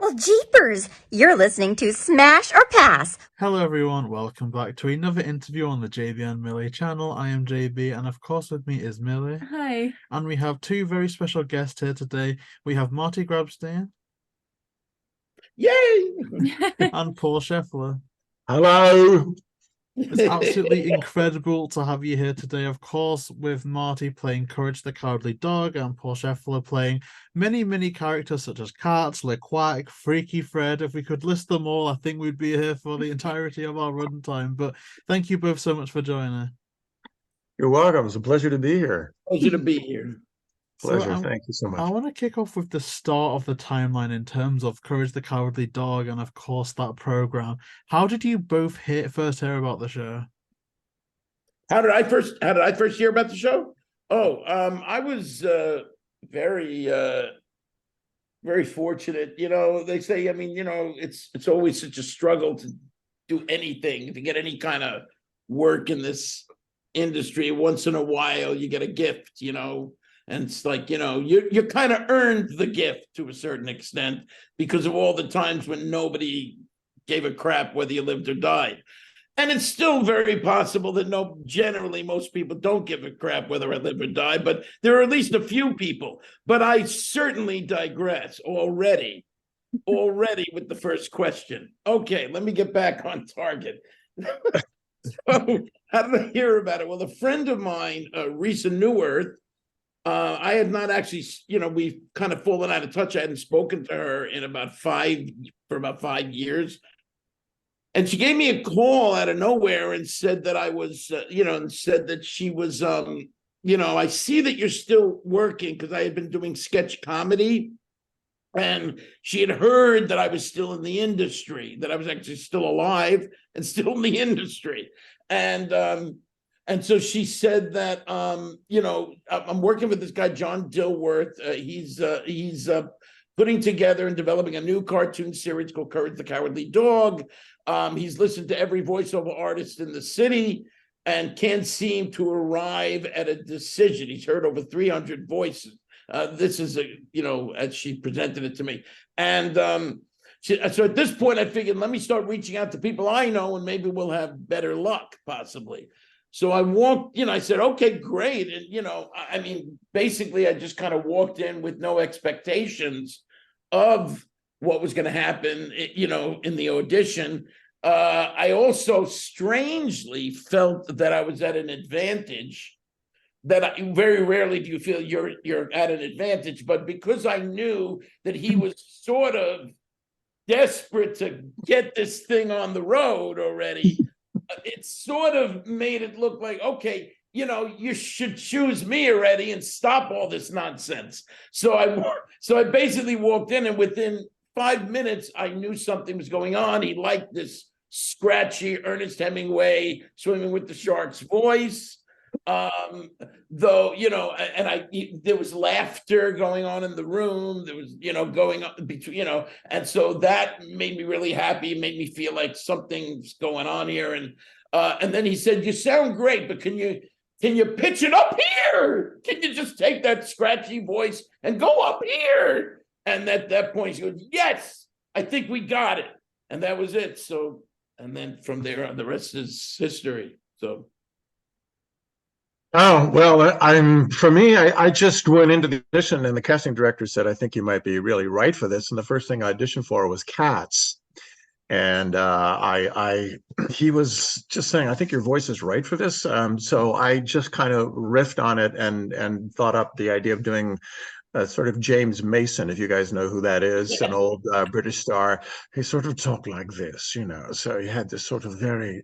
Well, jeepers! You're listening to Smash or Pass. Hello everyone, welcome back to another interview on the JayBee and Milly channel. I am JayBee, and of course with me is Milly. Hi. And we have two very special guests here today. We have Marty Grabstein. Yay! And Paul Schoeffler. Hello. It's absolutely incredible to have you here today, of course, with Marty playing Courage the Cowardly Dog and Paul Schoeffler playing many characters such as Katz, Quack, Freaky Fred. If we could list them all, I think we'd be here for the entirety of our runtime. But thank you both so much for joining. You're welcome. It's a pleasure to be here. Pleasure to be here. Pleasure. So, thank you so much. I want to kick off with the start of the timeline in terms of Courage the Cowardly Dog and, of course, that program. How did you both first hear about the show? How did I first hear about the show? I was very fortunate. You know, they say, I mean, you know, it's always such a struggle to do anything, to get any kind of work in this industry. Once in a while, you get a gift, you know. And it's like, you know, you kind of earned the gift to a certain extent because of all the times when nobody gave a crap whether you lived or died. And it's still very possible that generally most people don't give a crap whether I live or die, but there are at least a few people. But I certainly digress already with the first question. Okay, let me get back on target. So how did I hear about it? Well, a friend of mine, Risa Neworth, I had not actually, you know, we've kind of fallen out of touch. I hadn't spoken to her in about 5 years. And she gave me a call out of nowhere and said that I was, and said that she was, I see that you're still working, because I had been doing sketch comedy. And she had heard that I was still in the industry, that I was actually still alive and still in the industry. And so she said that, I'm working with this guy, John Dilworth. He's putting together and developing a new cartoon series called Courage the Cowardly Dog. He's listened to every voiceover artist in the city and can't seem to arrive at a decision. He's heard over 300 voices. This is, as she presented it to me. And so at this point, I figured, let me start reaching out to people I know, and maybe we'll have better luck, possibly. So I walked, I said, okay, great. And, basically I just kind of walked in with no expectations of what was going to happen, in the audition. I also strangely felt that I was at an advantage. Very rarely do you feel you're at an advantage, but because I knew that he was sort of desperate to get this thing on the road already, it sort of made it look like, okay, you should choose me already and stop all this nonsense. So I basically walked in, and within 5 minutes, I knew something was going on. He liked this scratchy Ernest Hemingway Swimming with the Sharks voice. Though, there was laughter going on in the room. There was, going up between, and so that made me really happy. It made me feel like something's going on here. And then he said, "You sound great, but can you pitch it up here? Can you just take that scratchy voice and go up here?" And at that point, she goes, "Yes, I think we got it." And that was it. So, and then from there on, the rest is history. So. Oh, well, I just went into the audition, and the casting director said, "I think you might be really right for this." And the first thing I auditioned for was Katz. And he was just saying, "I think your voice is right for this." So I just kind of riffed on it and thought up the idea of doing sort of James Mason, if you guys know who that is, an old British star. He sort of talked like this, so he had this sort of very,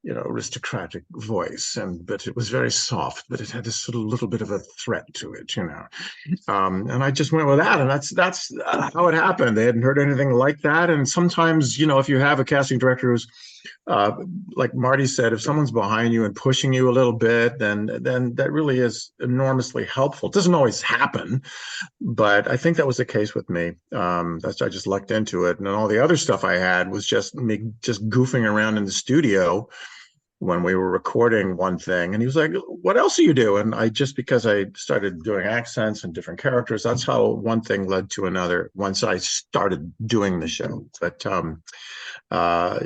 aristocratic voice, but it was very soft, but it had this sort of little bit of a threat to it, and I just went with that, and that's how it happened. They hadn't heard anything like that. And sometimes, if you have a casting director who's like Marty said, if someone's behind you and pushing you a little bit, then that really is enormously helpful. It doesn't always happen, but I think that was the case with me. I just lucked into it, and all the other stuff I had was just me goofing around in the studio when we were recording one thing, and he was like, "What else do you do?" And because I started doing accents and different characters, that's how one thing led to another once I started doing the show. But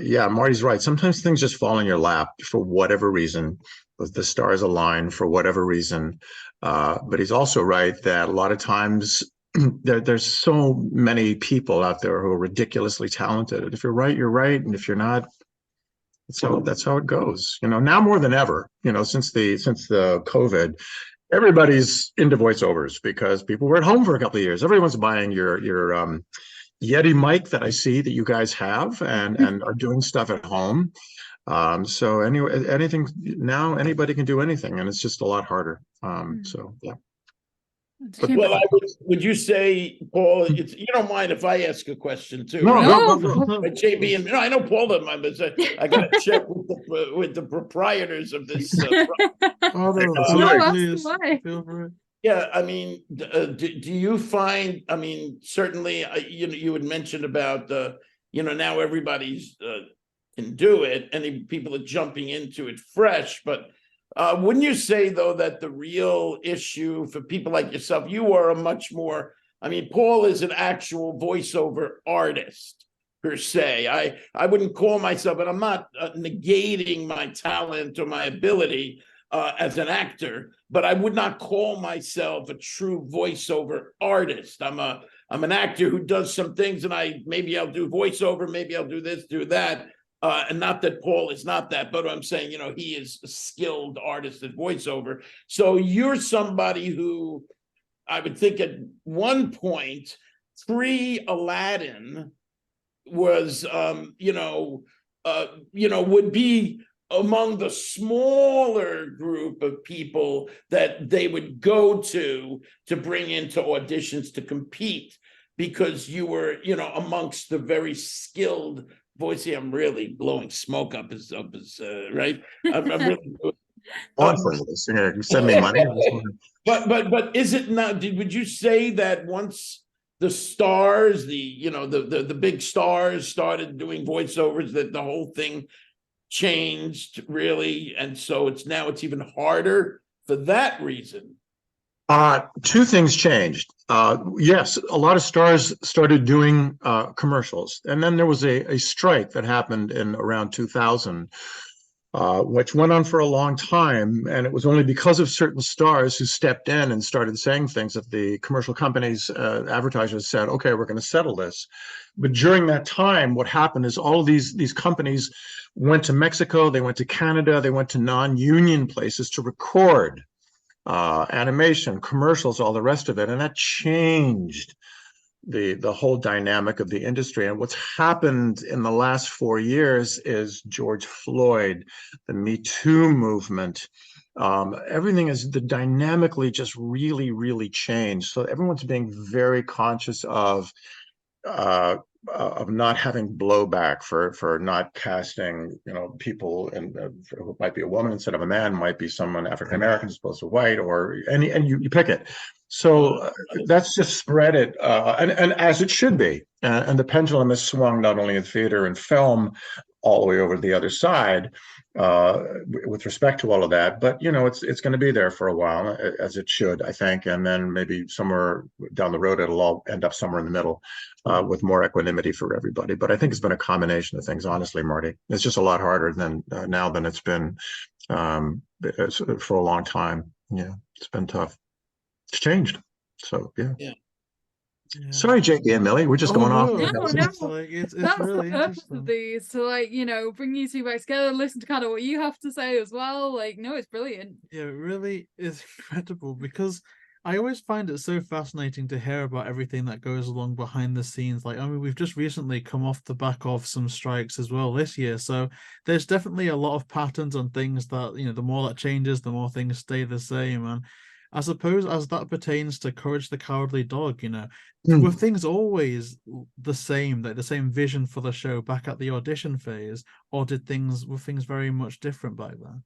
yeah, Marty's right. Sometimes things just fall in your lap for whatever reason. The stars align for whatever reason. But he's also right that a lot of times there's so many people out there who are ridiculously talented. If you're right, you're right, and if you're not, so that's how it goes. Now more than ever, since the COVID, everybody's into voiceovers because people were at home for a couple of years. Everyone's buying your Yeti mic that I see that you guys have and are doing stuff at home. So anyway, anything now, anybody can do anything, and it's just a lot harder. So yeah. Well, would you say, Paul, you don't mind if I ask a question too? No, right? no. But JayBee and I know Paul doesn't mind, but I got to check with the proprietors of this. Feel free. Yeah, I mean, do you find? I mean, certainly, you had mentioned about now everybody's can do it, and people are jumping into it fresh, but. Wouldn't you say, though, that the real issue for people like yourself, you are a much more, I mean, Paul is an actual voiceover artist, per se. I wouldn't call myself, and I'm not negating my talent or my ability as an actor, but I would not call myself a true voiceover artist. I'm an actor who does some things, and maybe I'll do voiceover, maybe I'll do this, do that. And not that Paul is not that, but I'm saying, he is a skilled artist at voiceover. So you're somebody who I would think at one point, pre-Aladdin was, would be among the smaller group of people that they would go to bring into auditions to compete because you were, amongst the very skilled voice. I'm really blowing smoke up his right. I'm really send me money. But is it not? Would you say that once the stars, the big stars started doing voiceovers, that the whole thing changed really, and so it's even harder for that reason? Two things changed. Yes, a lot of stars started doing commercials, and then there was a strike that happened in around 2000, which went on for a long time, and it was only because of certain stars who stepped in and started saying things that the commercial companies, advertisers said, "Okay, we're going to settle this." But during that time, what happened is all of these companies went to Mexico, they went to Canada, they went to non-union places to record animation, commercials, all the rest of it, and that changed the whole dynamic of the industry. And what's happened in the last 4 years is George Floyd, the Me Too movement. Everything is dynamically just really, really changed. So everyone's being very conscious of not having blowback for not casting, people, and who might be a woman instead of a man, might be someone African American as opposed to white, or and you pick it. So that's just spread it, and as it should be. And the pendulum has swung not only in theater and film, all the way over to the other side, with respect to all of that. But it's going to be there for a while, as it should, I think. And then maybe somewhere down the road, it'll all end up somewhere in the middle, with more equanimity for everybody. But I think it's been a combination of things, honestly, Marty. It's just a lot harder now than it's been for a long time. Yeah, it's been tough. It's changed. So yeah. Yeah. Sorry, JayBee and Milly, we're just going off. No. It's Really the purpose interesting. of these, to bring you two back together, listen to kind of what you have to say as well. It's brilliant. Yeah, it really is incredible, because I always find it so fascinating to hear about everything that goes along behind the scenes. We've just recently come off the back of some strikes as well this year, so there's definitely a lot of patterns on things that, the more that changes, the more things stay the same. And I suppose as that pertains to Courage the Cowardly Dog, were things always the same, like the same vision for the show back at the audition phase, or were things very much different back then?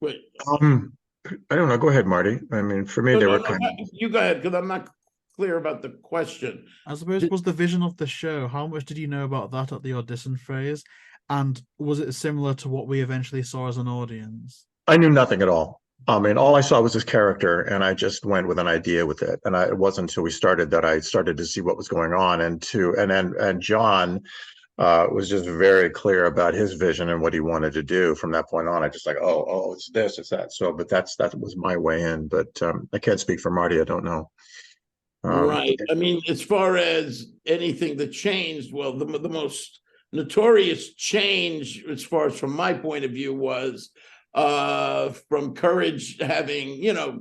Wait, I don't know. Go ahead, Marty. I mean, for me, they were kind of... You go ahead, because I'm not clear about the question. I suppose was the vision of the show, how much did you know about that at the audition phase? And was it similar to what we eventually saw as an audience? I knew nothing at all. I mean, all I saw was this character, and I just went with an idea with it. And it wasn't until we started that I started to see what was going on. And John was just very clear about his vision and what he wanted to do. From that point on, I just like, oh, it's this, it's that. So, but that was my way in. But I can't speak for Marty. I don't know. Right. I mean, as far as anything that changed, well, the most notorious change, as far as from my point of view, was from Courage having, a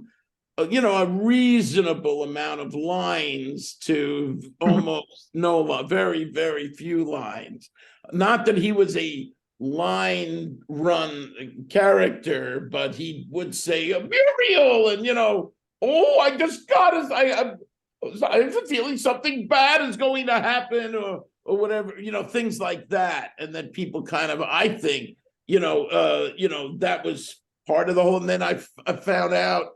reasonable amount of lines to almost no, very, very few lines. Not that he was a line run character, but he would say Muriel, and oh, I just got I'm feeling something bad is going to happen, or whatever, things like that. And then people kind of, I think, that was part of the whole. And then I found out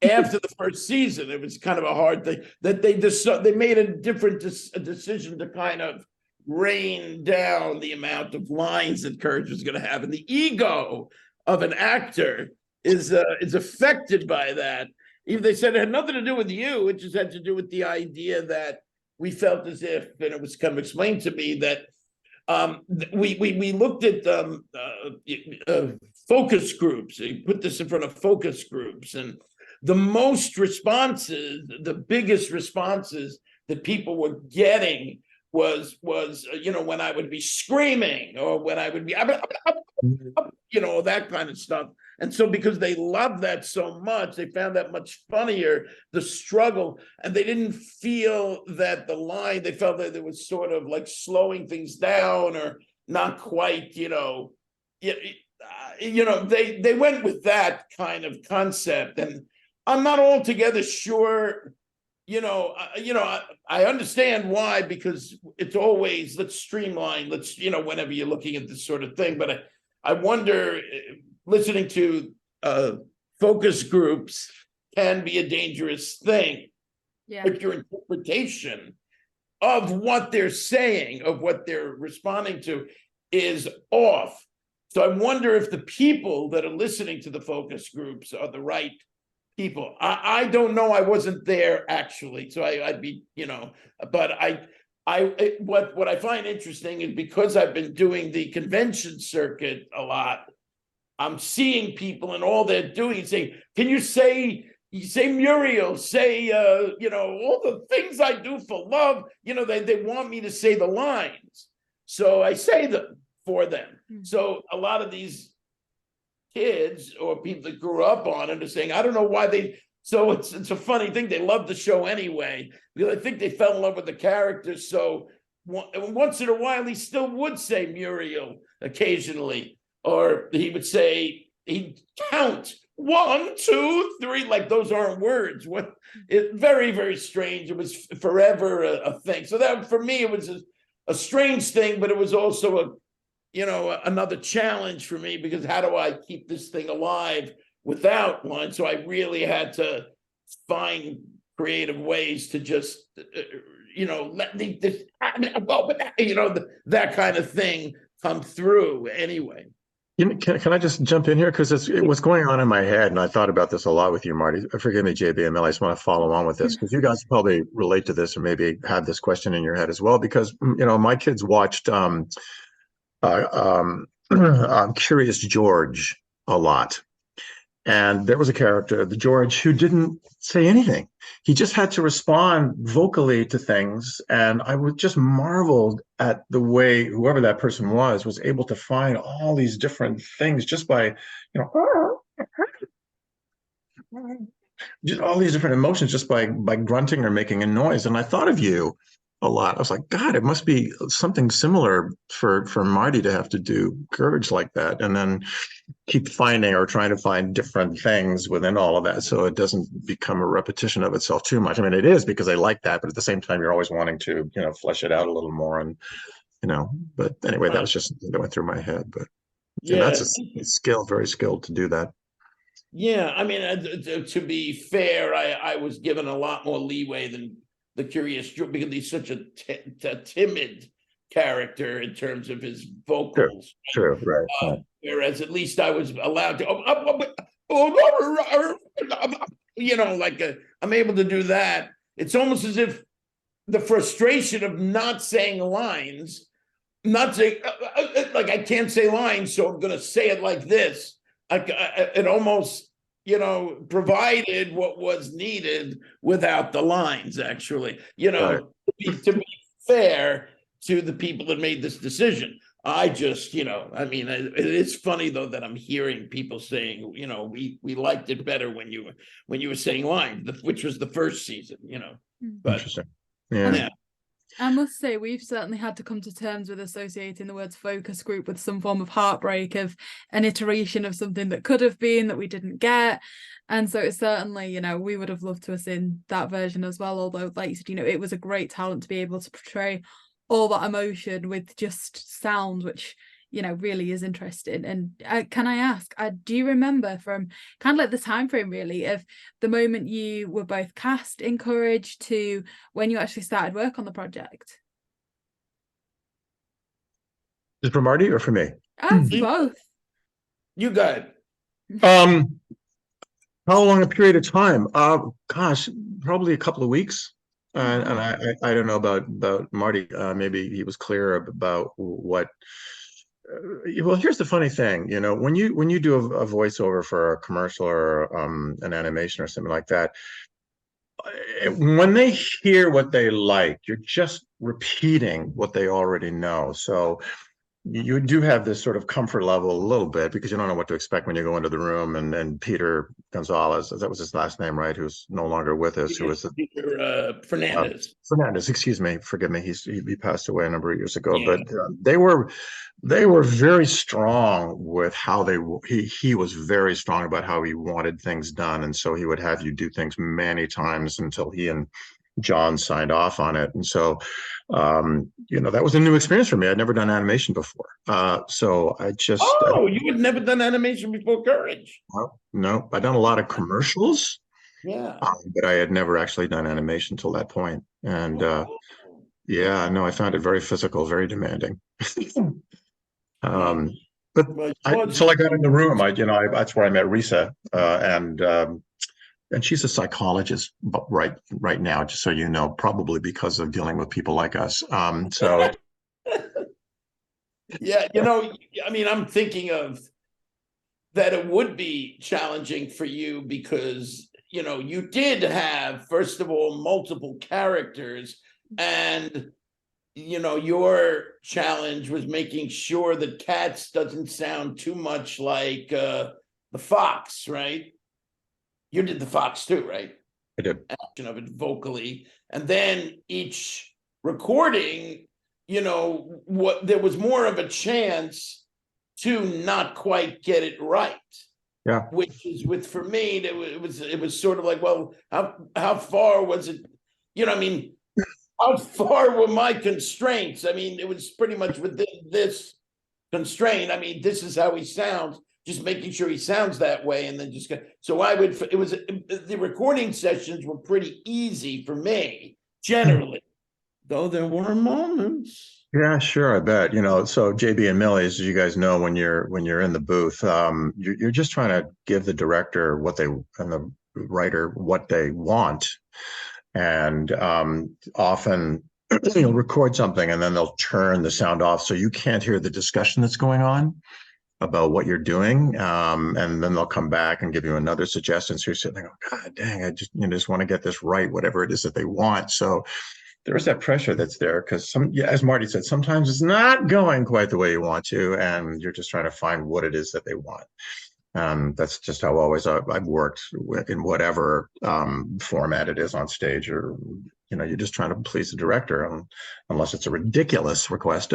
after the first season, it was kind of a hard thing that they made a different decision to kind of rein down the amount of lines that Courage was going to have, and the ego of an actor is affected by that. Even they said it had nothing to do with you; it just had to do with the idea that we felt as if, and it was kind of explained to me that we looked at focus groups. He put this in front of focus groups, and the most responses, the biggest responses that people were getting was when I would be screaming, or when I would be that kind of stuff. And so because they loved that so much, they found that much funnier, the struggle, and they didn't feel that the line, they felt that it was sort of like slowing things down, or not quite, they went with that kind of concept. And I'm not altogether sure, I understand why, because it's always, let's streamline, whenever you're looking at this sort of thing. But I wonder, listening to focus groups can be a dangerous thing. Yeah. But your interpretation of what they're saying, of what they're responding to, is off. So I wonder if the people that are listening to the focus groups are the right people. I don't know. I wasn't there actually, so I'd be, but what I find interesting is, because I've been doing the convention circuit a lot, I'm seeing people, and all they're doing is saying, can you say Muriel, say, all the things I do for love, they want me to say the lines. So I say them for them. Mm-hmm. So a lot of these kids or people that grew up on it are saying, I don't know why so it's a funny thing. They love the show anyway, because I think they fell in love with the characters. So once in a while, he still would say Muriel occasionally. Or he would say, he'd count 1, 2, 3, like those aren't words. Very, very strange. It was forever a thing. So that, for me, it was a strange thing, but it was also another challenge for me, because how do I keep this thing alive without one? So I really had to find creative ways to just, let that kind of thing come through anyway. Can I just jump in here? Because it was going on in my head, and I thought about this a lot with you, Marty. Forgive me, JayBee and Milly. I just want to follow on with this, because you guys probably relate to this, or maybe have this question in your head as well. Because my kids watched Curious George a lot, and there was a character, the George, who didn't say anything. He just had to respond vocally to things, and I was just marveled at the way whoever that person was able to find all these different things just by, just all these different emotions just by grunting or making a noise. And I thought of you a lot. I was like, God, it must be something similar for Marty to have to do Courage like that, and then keep finding or trying to find different things within all of that, so it doesn't become a repetition of itself too much. I mean, it is, because I like that, but at the same time, you're always wanting to, flesh it out a little more, and But anyway, that was just something that went through my head. But yeah, that's a skill, very skilled to do that. Yeah, I mean, to be fair, I was given a lot more leeway than the Curious George, because he's such a timid character in terms of his vocals. True, right. Whereas at least I was allowed to, I'm able to do that. It's almost as if the frustration of not saying lines, not saying, like I can't say lines, so I'm going to say it like this. It almost, provided what was needed without the lines, actually, Right. to be fair to the people that made this decision. I just, it is funny though that I'm hearing people saying, we liked it better when you were saying lines, which was the first season, But Interesting. Yeah. I must say, we've certainly had to come to terms with associating the words focus group with some form of heartbreak of an iteration of something that could have been that we didn't get. And so it's certainly, we would have loved to have seen that version as well. Although, like you said, it was a great talent to be able to portray all that emotion with just sound, which really is interesting. And can I ask, do you remember from kind of like the time frame really of the moment you were both cast in Courage to when you actually started work on the project? Is it for Marty or for me? Both. You got it. How long a period of time? Gosh, probably a couple of weeks. And I don't know about Marty. Maybe he was clear about what. Well, here's the funny thing. When you do a voiceover for a commercial or an animation or something like that, when they hear what they like, you're just repeating what they already know. So you do have this sort of comfort level a little bit because you don't know what to expect when you go into the room. And Peter Gonzalez, that was his last name, right? Who's no longer with us. Who was Peter Fernandez? Fernandez, excuse me, forgive me. He passed away a number of years ago. Yeah. But they were very strong with how he was very strong about how he wanted things done, and so he would have you do things many times until he and John signed off on it. And so that was a new experience for me. I'd never done animation before. So I just you had never done animation before Courage? No, I'd done a lot of commercials. Yeah. But I had never actually done animation until that point. And I found it very physical, very demanding. So I got in the room. That's where I met Risa, and she's a psychologist right now, just so you know, probably because of dealing with people like us. So yeah, I'm thinking of that it would be challenging for you because you did have, first of all, multiple characters, and your challenge was making sure that Katz doesn't sound too much like the Fox, right? You did the Fox too, right? I did. Action of it vocally, and then each recording, there was more of a chance to not quite get it right. Yeah. Which is for me, it was sort of like, well, how far was it? How far were my constraints? It was pretty much within this constraint. This is how he sounds. Just making sure he sounds that way, and then the recording sessions were pretty easy for me generally, though there were moments. Yeah, sure, I bet. So JayBee and Milly, as you guys know, when you're in the booth, you're just trying to give the director and the writer what they want, and often you'll record something and then they'll turn the sound off so you can't hear the discussion that's going on about what you're doing, and then they'll come back and give you another suggestion. So you're sitting there going, God dang, I just want to get this right, whatever it is that they want. So there's that pressure that's there because as Marty said, sometimes it's not going quite the way you want to, and you're just trying to find what it is that they want. That's just how always I've worked in whatever format it is on stage, or you're just trying to please the director, unless it's a ridiculous request.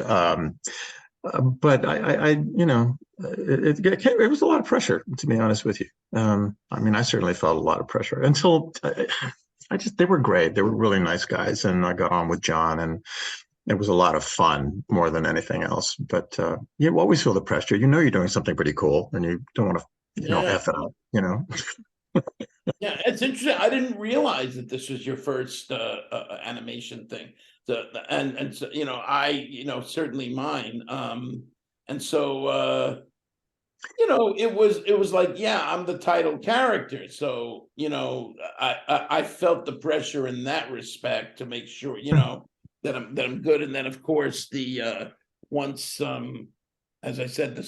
But it was a lot of pressure, to be honest with you. I certainly felt a lot of pressure until they were great. They were really nice guys, and I got on with John, and it was a lot of fun more than anything else. But you always feel the pressure. You're doing something pretty cool, and you don't want to, F it up, Yeah, it's interesting. I didn't realize that this was your first animation thing. And so, certainly mine. And so it was like, yeah, I'm the title character. So, I felt the pressure in that respect to make sure, that I'm good. And then of course once as I said,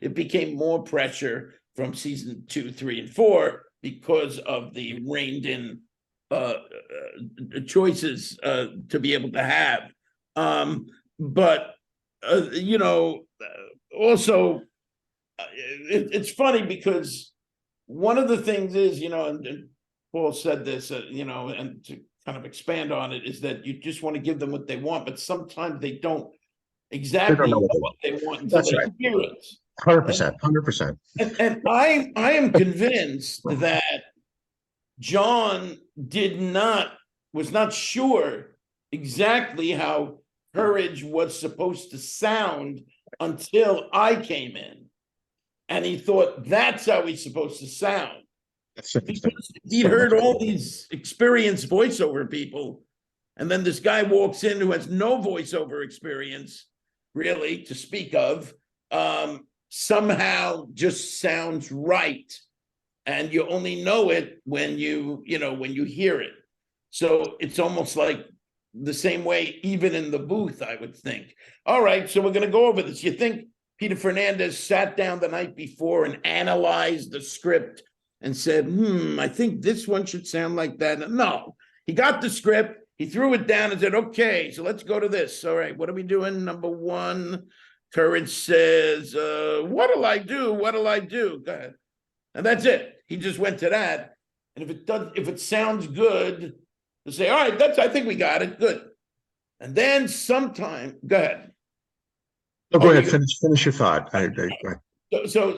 it became more pressure from season 2, 3, and 4 because of the reined in choices to be able to have. But also it's funny because one of the things is, and Paul said this, and to kind of expand on it, is that you just want to give them what they want, but sometimes they don't exactly know what they want until That's they right. hear it. 100%, 100%. And I am convinced that John was not sure exactly how courage was supposed to sound until I came in. And he thought that's how he's supposed to sound. Because he'd heard all these experienced voiceover people, and then this guy walks in who has no voiceover experience, really, to speak of, somehow just sounds right. And you only know it when you hear it. So it's almost like the same way, even in the booth, I would think. All right, so we're going to go over this. You think Peter Fernandez sat down the night before and analyzed the script and said, I think this one should sound like that? No, he got the script, he threw it down and said, okay, so let's go to this. All right, what are we doing? Number 1, Courage says, what'll I do? What'll I do? Go ahead. And that's it. He just went to that. And if it sounds good, to say, all right, I think we got it. Good. And then sometime, go ahead. No, go ahead. Finish your thought. So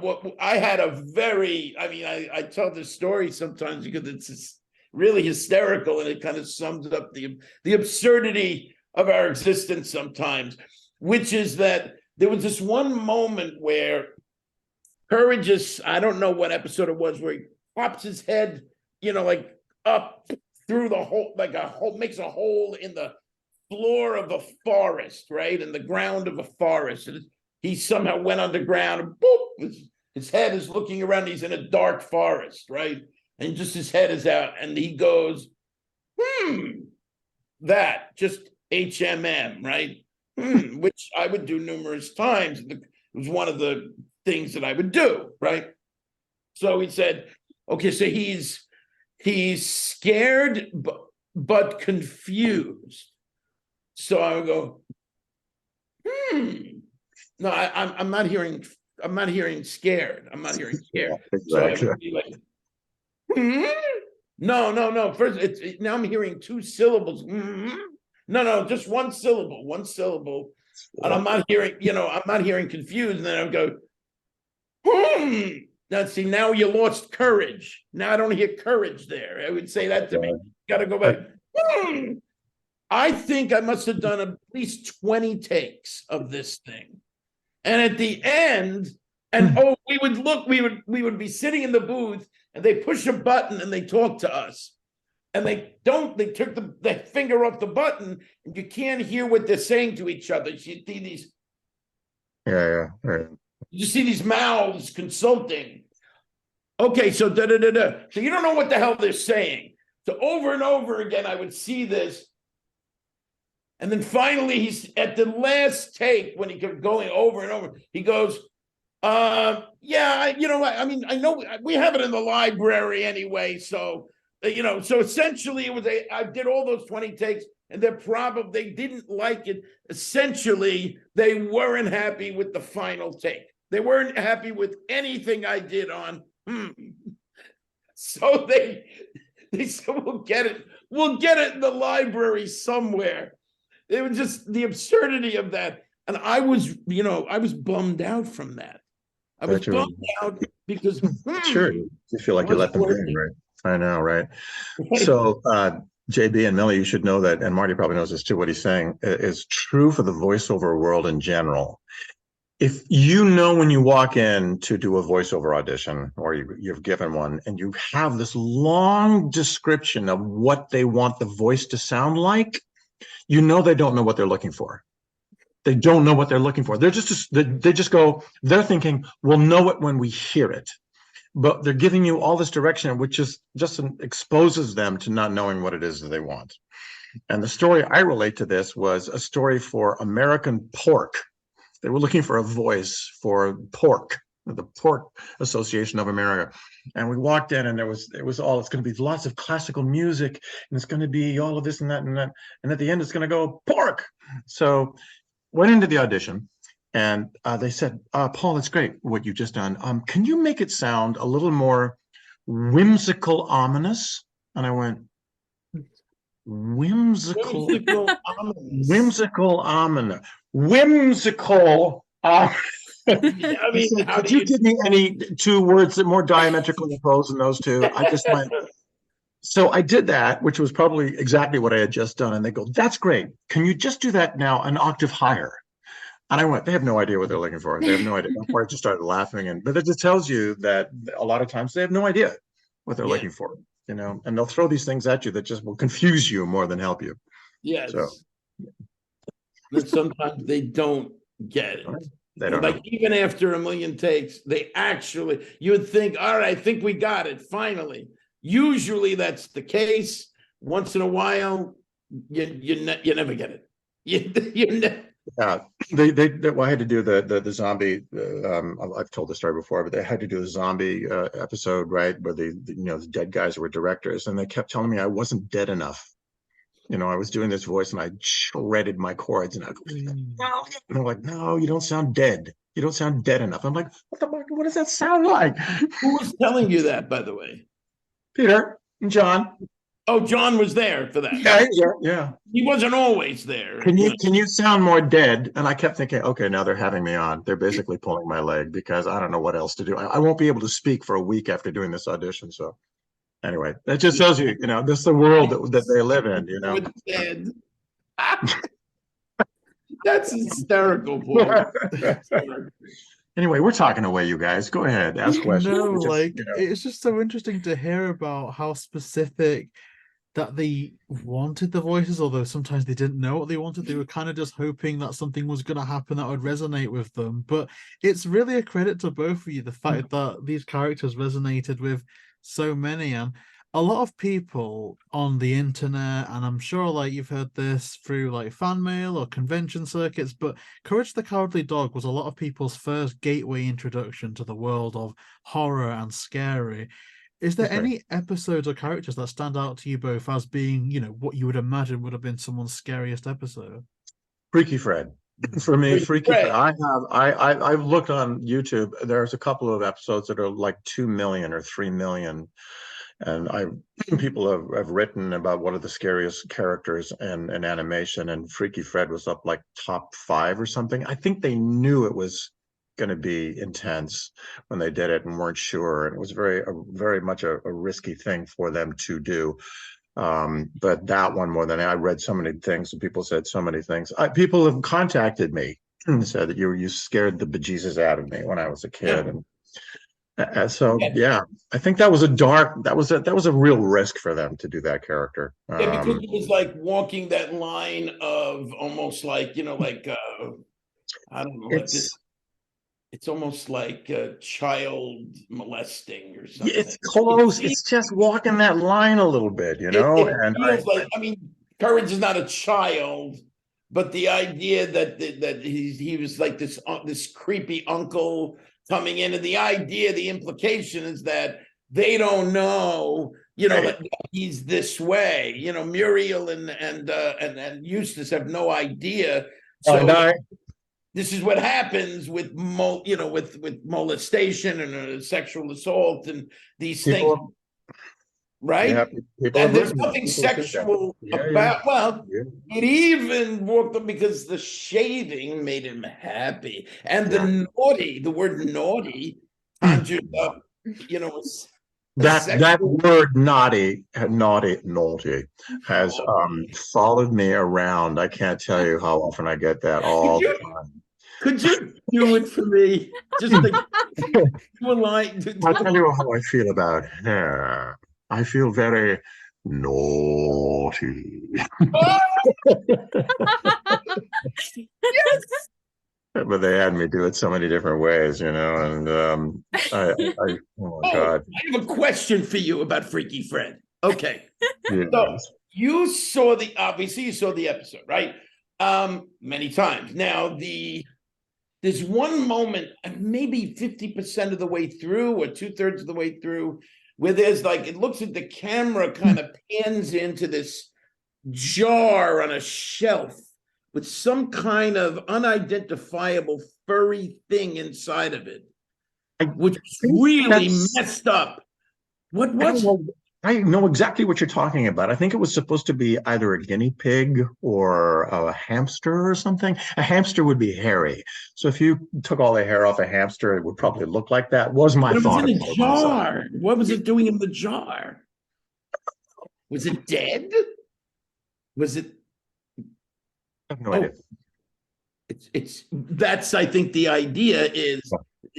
what I had a very, I tell this story sometimes because it's really hysterical, and it kind of sums up the absurdity of our existence sometimes, which is that there was this one moment where Courage I don't know what episode it was, where he pops his head, like up through the hole, makes a hole in the floor of a forest, right? In the ground of a forest. And he somehow went underground, and boop, his head is looking around. He's in a dark forest, right? And just his head is out, and he goes, that, just HMM, right? Which I would do numerous times. It was one of the things that I would do, right? So he said, okay, so he's scared but confused. So I would go, no, I'm not hearing scared. I'm not hearing scared. Exactly. So I would be like, no. First, now I'm hearing 2 syllables. No, just one syllable. And I'm not hearing confused. And then I go, Now, see, now you lost courage. Now I don't hear courage there. I would say that to me. You got to go back. I think I must have done at least 20 takes of this thing. And at the end, we would be sitting in the booth, and they push a button and they talk to us. And they took the finger off the button, and you can't hear what they're saying to each other. You see these. Yeah. You see these mouths consulting. Okay, so So you don't know what the hell they're saying. So over and over again, I would see this. And then finally, he's at the last take, when he kept going over and over, he goes, I know we have it in the library anyway. So, so essentially it was I did all those 20 takes, and they didn't like it. Essentially, they weren't happy with the final take. They weren't happy with anything I did on. So they said, we'll get it in the library somewhere. It was just the absurdity of that. And I was bummed out from that. I was bummed out because sure, you feel like you let them in, right? I know, right? So JayBee and Milly, you should know that, and Marty probably knows this too, what he's saying is true for the voiceover world in general. if you know when you walk in to do a voiceover audition, or you've given one, and you have this long description of what they want the voice to sound like, you know they don't know what they're looking for. They don't know what they're looking for. They just go, they're thinking, we'll know it when we hear it. But they're giving you all this direction, which just exposes them to not knowing what it is that they want. And the story I relate to this was a story for American Pork. They were looking for a voice for Pork, the Pork Association of America. And we walked in, and it's going to be lots of classical music, and it's going to be all of this and that and that. And at the end, it's going to go Pork. So went into the audition, and they said, Paul, it's great what you've just done. Can you make it sound a little more whimsical, ominous? And I went, whimsical, ominous. I mean, said, could you give me any two words that more diametrically opposed than those two? I just went. So I did that, which was probably exactly what I had just done. And they go, that's great. Can you just do that now an octave higher? And I went, they have no idea what they're looking for. They have no idea. I just started laughing. But it just tells you that a lot of times they have no idea what they're looking for, you know, and they'll throw these things at you that just will confuse you more than help you. Yes. So. But sometimes they don't get it. They don't like know. Even after a million takes, you would think, all right, I think we got it finally. Usually that's the case. Once in a while, you never get it. Yeah, well, I had to do the zombie. I've told the story before, but they had to do a zombie episode, right, where the dead guys were directors, and they kept telling me I wasn't dead enough. You know, I was doing this voice, and I shredded my chords, and I go, no, and they're like, no, you don't sound dead. You don't sound dead enough. I'm like, what the fuck? What does that sound like? Who was telling you that, by the way? Peter and John. Oh, John was there for that. Yeah. He wasn't always there. Can you sound more dead? And I kept thinking, okay, now they're having me on. They're basically pulling my leg because I don't know what else to do. I won't be able to speak for a week after doing this audition. So anyway, that just tells you, this is the world that they live in, Dead. That's hysterical, Paul. Anyway, we're talking away, you guys. Go ahead, ask questions. No, it's just so interesting to hear about how specific that they wanted the voices, although sometimes they didn't know what they wanted. They were kind of just hoping that something was going to happen that would resonate with them. But it's really a credit to both of you, the fact that these characters resonated with so many. And a lot of people on the internet, and I'm sure you've heard this through fan mail or convention circuits, but Courage the Cowardly Dog was a lot of people's first gateway introduction to the world of horror and scary. Is there any episodes or characters that stand out to you both as being, what you would imagine would have been someone's scariest episode? Freaky Fred. For me, Freaky Fred. I've looked on YouTube. There's a couple of episodes that are like 2 million or 3 million. And people have written about what are the scariest characters in animation, and Freaky Fred was up top 5 or something. I think they knew it was going to be intense when they did it and weren't sure. And it was very much a risky thing for them to do. But that one more than I read so many things, and people said so many things. People have contacted me and said that you scared the bejesus out of me when I was a kid. And I think that was a real risk for them to do that character. Because it was like walking that line of almost I don't know, it's almost like child molesting or something. It's close. It's just walking that line a little bit, It feels Courage is not a child, but the idea that he was like this creepy uncle coming in, and the implication is that they don't know, that he's this way. Muriel and Eustace have no idea. So this is what happens with with molestation and sexual assault and these things, right? Yeah, and there's nothing sexual about. Well, it even worked up because the shaving made him happy, and the word naughty conjured up, that word naughty has followed me around. I can't tell you how often I get that all the time. Could you do it for me? Just like do a line. I'll tell you how I feel about hair. I feel very naughty. But they had me do it so many different ways, and oh my God. I have a question for you about Freaky Fred. Okay. Yes. So obviously you saw the episode, right? Many times. Now there's one moment, maybe 50% of the way through or 2/3 of the way through, where there's like, it looks like the camera kind of pans into this jar on a shelf with some kind of unidentifiable furry thing inside of it, which is really messed up. What was it? I know exactly what you're talking about. I think it was supposed to be either a guinea pig or a hamster or something. A hamster would be hairy. So if you took all the hair off a hamster, it would probably look like that. Was my thought. It was in a jar. What was it doing in the jar? Was it dead? Was it? I have no idea. That's, I think the idea is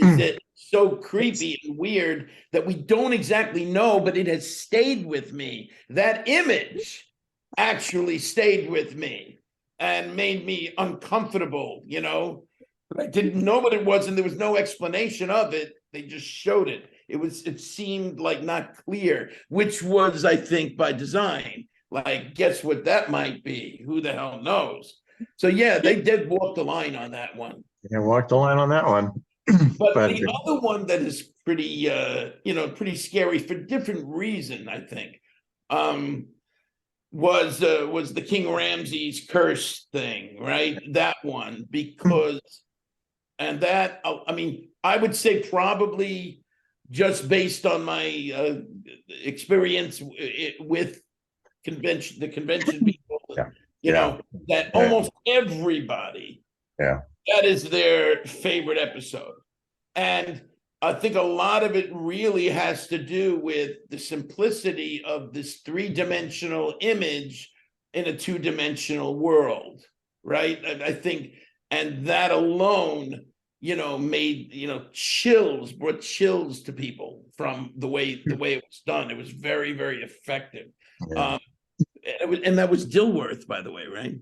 that so creepy and weird that we don't exactly know, but it has stayed with me. That image actually stayed with me and made me uncomfortable, But I didn't know what it was, and there was no explanation of it. They just showed it. It seemed like not clear, which was, I think, by design. Like, guess what that might be? Who the hell knows? So yeah, they did walk the line on that one. They walked the line on that one. But the other one that is pretty, pretty scary for different reason, I think, was the King Ramses curse thing, right? That one, because, and that, I mean, I would say probably just based on my experience with the convention people, that almost everybody, that is their favorite episode. And I think a lot of it really has to do with the simplicity of this 3-dimensional image in a 2-dimensional world, right? I think, and that alone, made, brought chills to people from the way it was done. It was very, very effective. Yeah. And that was Dilworth, by the way, right?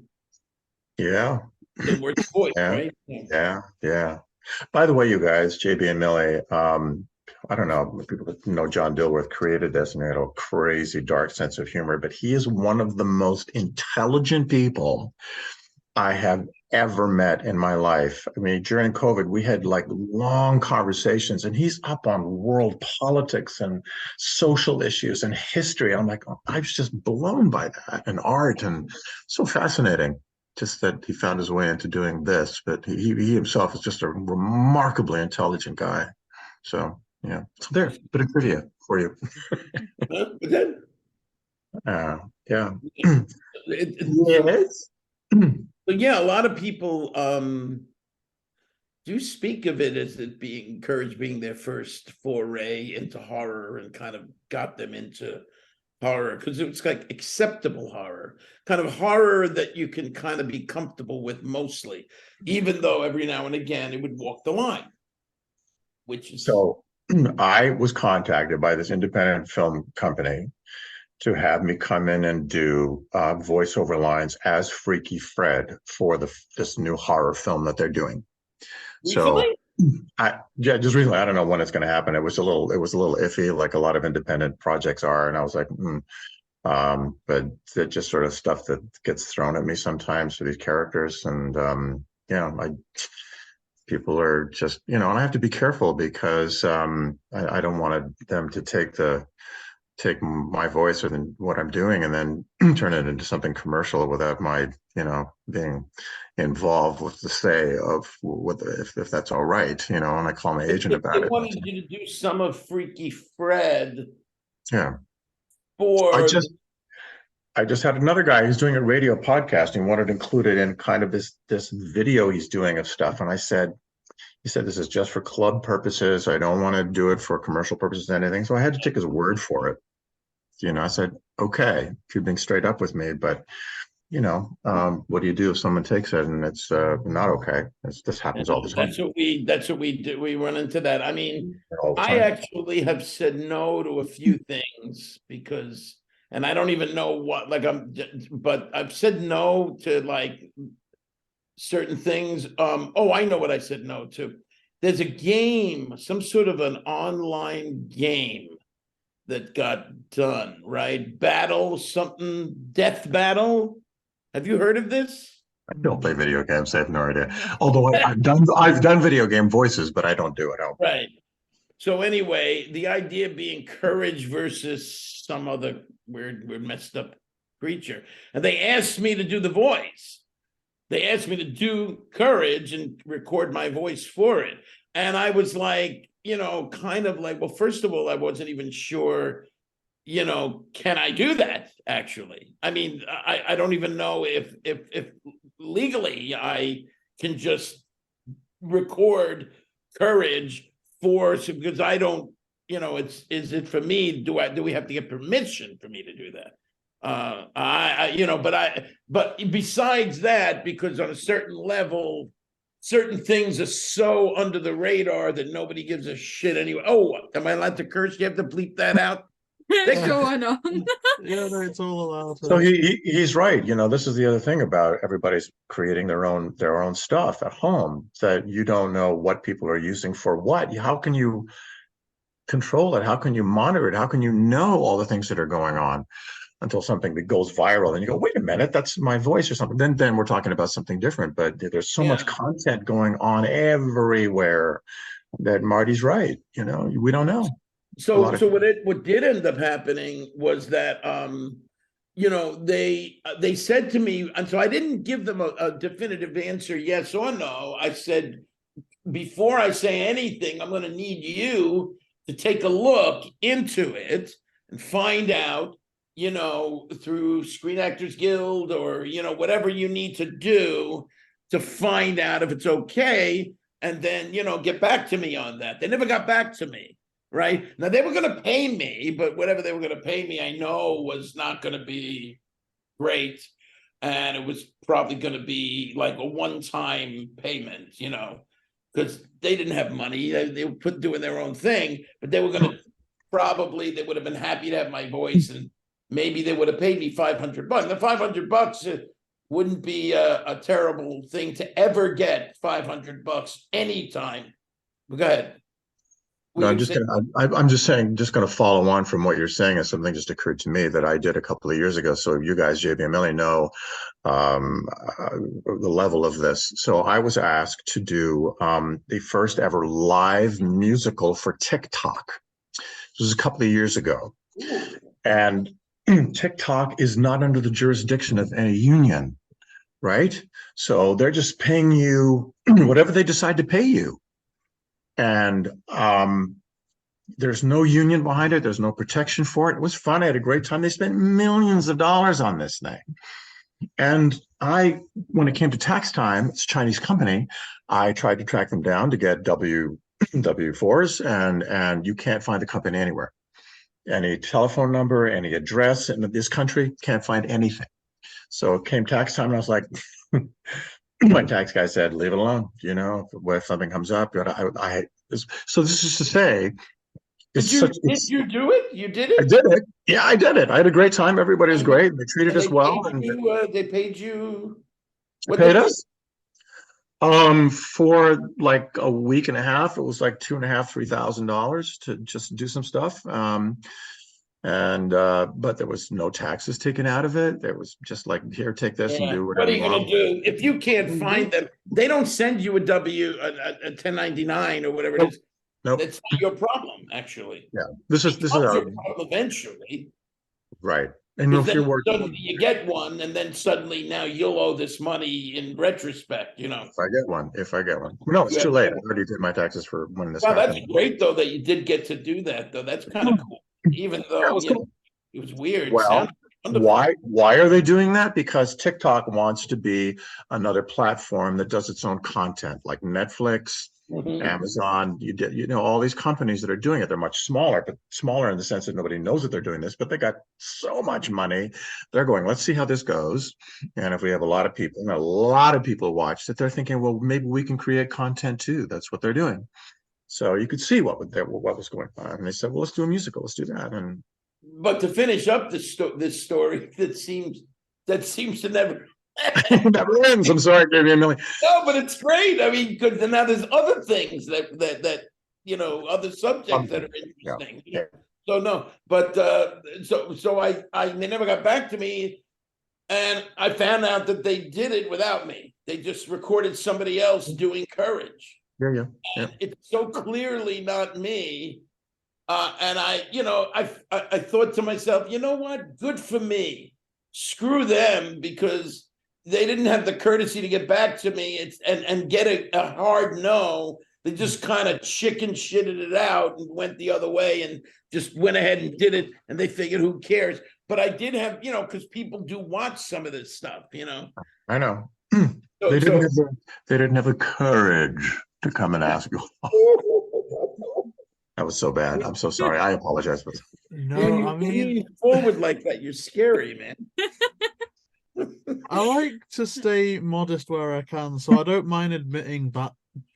Yeah. Dilworth's voice, right? Yeah. By the way, you guys, JayBee and Milly, I don't know if people know John Dilworth created this and he had a crazy dark sense of humor, but he is one of the most intelligent people I have ever met in my life. I mean, during COVID, we had like long conversations, and he's up on world politics and social issues and history. I'm like, I was just blown by that, and art, and so fascinating. Just that he found his way into doing this, but he himself is just a remarkably intelligent guy. So yeah, so there, bit of trivia for you. Yeah. Yes. But yeah, a lot of people do speak of it as it being their first foray into horror, and kind of got them into horror because it's like acceptable horror, kind of horror that you can kind of be comfortable with mostly, even though every now and again it would walk the line. Which is so I was contacted by this independent film company to have me come in and do voiceover lines as Freaky Fred for this new horror film that they're doing. Recently? So just recently. I don't know when it's going to happen. It was a little iffy, like a lot of independent projects are, and I was like, but it's just sort of stuff that gets thrown at me sometimes for these characters, and people are just, and I have to be careful because I don't want them to take my voice or what I'm doing and then turn it into something commercial without my, being involved with the say of if that's all right, and I call my agent about it. They wanted you to do some of Freaky Fred. Yeah. I just had another guy who's doing a radio podcast and wanted to include it in kind of this video he's doing of stuff. And he said, this is just for club purposes. I don't want to do it for commercial purposes or anything. So I had to take his word for it. I said, okay, if you're being straight up with me, but what do you do if someone takes it and it's not okay? This happens all the time. That's what we do. We run into that. I mean, All the I time. actually have said no to a few things because, and I don't even know what, but I've said no to like certain things. I know what I said no to. There's a game, some sort of an online game that got done, right? Death Battle. Have you heard of this? I don't play video games. I have no idea. Although I've done video game voices, but I don't do it. Right. So anyway, the idea being courage versus some other weird messed up creature. And they asked me to do the voice. They asked me to do courage and record my voice for it. And I was like, kind of like, well, first of all, I wasn't even sure, can I do that actually? I mean, I don't even know if legally I can just record courage because I don't, is it for me? Do we have to get permission for me to do that? But besides that, because on a certain level, certain things are so under the radar that nobody gives a shit anyway. Oh, am I allowed to curse? You have to bleep that out. Going on. Yeah, it's all allowed. So he's right. This is the other thing about everybody's creating their own stuff at home, that you don't know what people are using for what. How can you control it? How can you monitor it? How can you know all the things that are going on until something that goes viral and you go, wait a minute, that's my voice or something. Then we're talking about something different. But there's so much content going on everywhere that Marty's right. We don't know. So what did end up happening was that they said to me, and so I didn't give them a definitive answer, yes or no. I said, before I say anything, I'm going to need you to take a look into it and find out, through Screen Actors Guild or, whatever you need to do to find out if it's okay. And then, get back to me on that. They never got back to me. Right now, they were going to pay me, but whatever they were going to pay me, I know was not going to be great. And it was probably going to be like a one-time payment, because they didn't have money. They were doing their own thing, but they were going to they would have been happy to have my voice, and maybe they would have paid me $500. The $500 wouldn't be a terrible thing to ever get. $500 anytime. Go ahead. No, I'm just going to follow on from what you're saying, as something just occurred to me that I did a couple of years ago. So you guys, JayBee and Milly, know the level of this. So I was asked to do the first ever live musical for TikTok. This was a couple of years ago. And TikTok is not under the jurisdiction of any union, right? So they're just paying you whatever they decide to pay you. And there's no union behind it. There's no protection for it. It was fun. I had a great time. They spent millions of dollars on this thing. And when it came to tax time, it's a Chinese company, I tried to track them down to get W-4s, and you can't find the company anywhere. Any telephone number, any address in this country, can't find anything. So it came tax time, and I was like, my tax guy said, leave it alone. If something comes up, so this is to say, did you do it? You did it? I did it. Yeah, I did it. I had a great time. Everybody was great. They treated us well. They paid you. What paid us? For like a week and a half, it was like $2,500–3,000 to just do some stuff. But there was no taxes taken out of it. There was just like, here, take this and do whatever. What are you going to do if you can't find them? They don't send you a 1099 or whatever it is. Nope. That's not your problem, actually. Yeah, this is your problem eventually. Right. And if you're working, suddenly you get one, and then suddenly now you'll owe this money in retrospect. If I get one. No, it's too late. I already did my taxes for when this happened. That's great though that you did get to do that though. That's kind of cool. Even though it was weird. Well, why are they doing that? Because TikTok wants to be another platform that does its own content, like Netflix, Amazon, all these companies that are doing it. They're much smaller, but smaller in the sense that nobody knows that they're doing this, but they got so much money. They're going, let's see how this goes. And if we have a lot of people, and a lot of people watch that, they're thinking, well, maybe we can create content too. That's what they're doing. So you could see what was going on. And they said, well, let's do a musical. Let's do that. And but to finish up this story that seems to never never ends. I'm sorry, JayBee and Milly. No, but it's great. I mean, because now there's other things that other subjects that are interesting. Yeah. So no, but they never got back to me, and I found out that they did it without me. They just recorded somebody else doing Courage. Yeah. It's so clearly not me. And I thought to myself, you know what? Good for me. Screw them, because they didn't have the courtesy to get back to me and get a hard no. They just kind of chicken shitted it out and went the other way and just went ahead and did it. And they figured, who cares? But I did have, because people do watch some of this stuff, I know. They didn't have the courage to come and ask you. That was so bad. I'm so sorry. I apologize for that. No, I mean, forward like that, you're scary, man. I like to stay modest where I can, so I don't mind admitting that,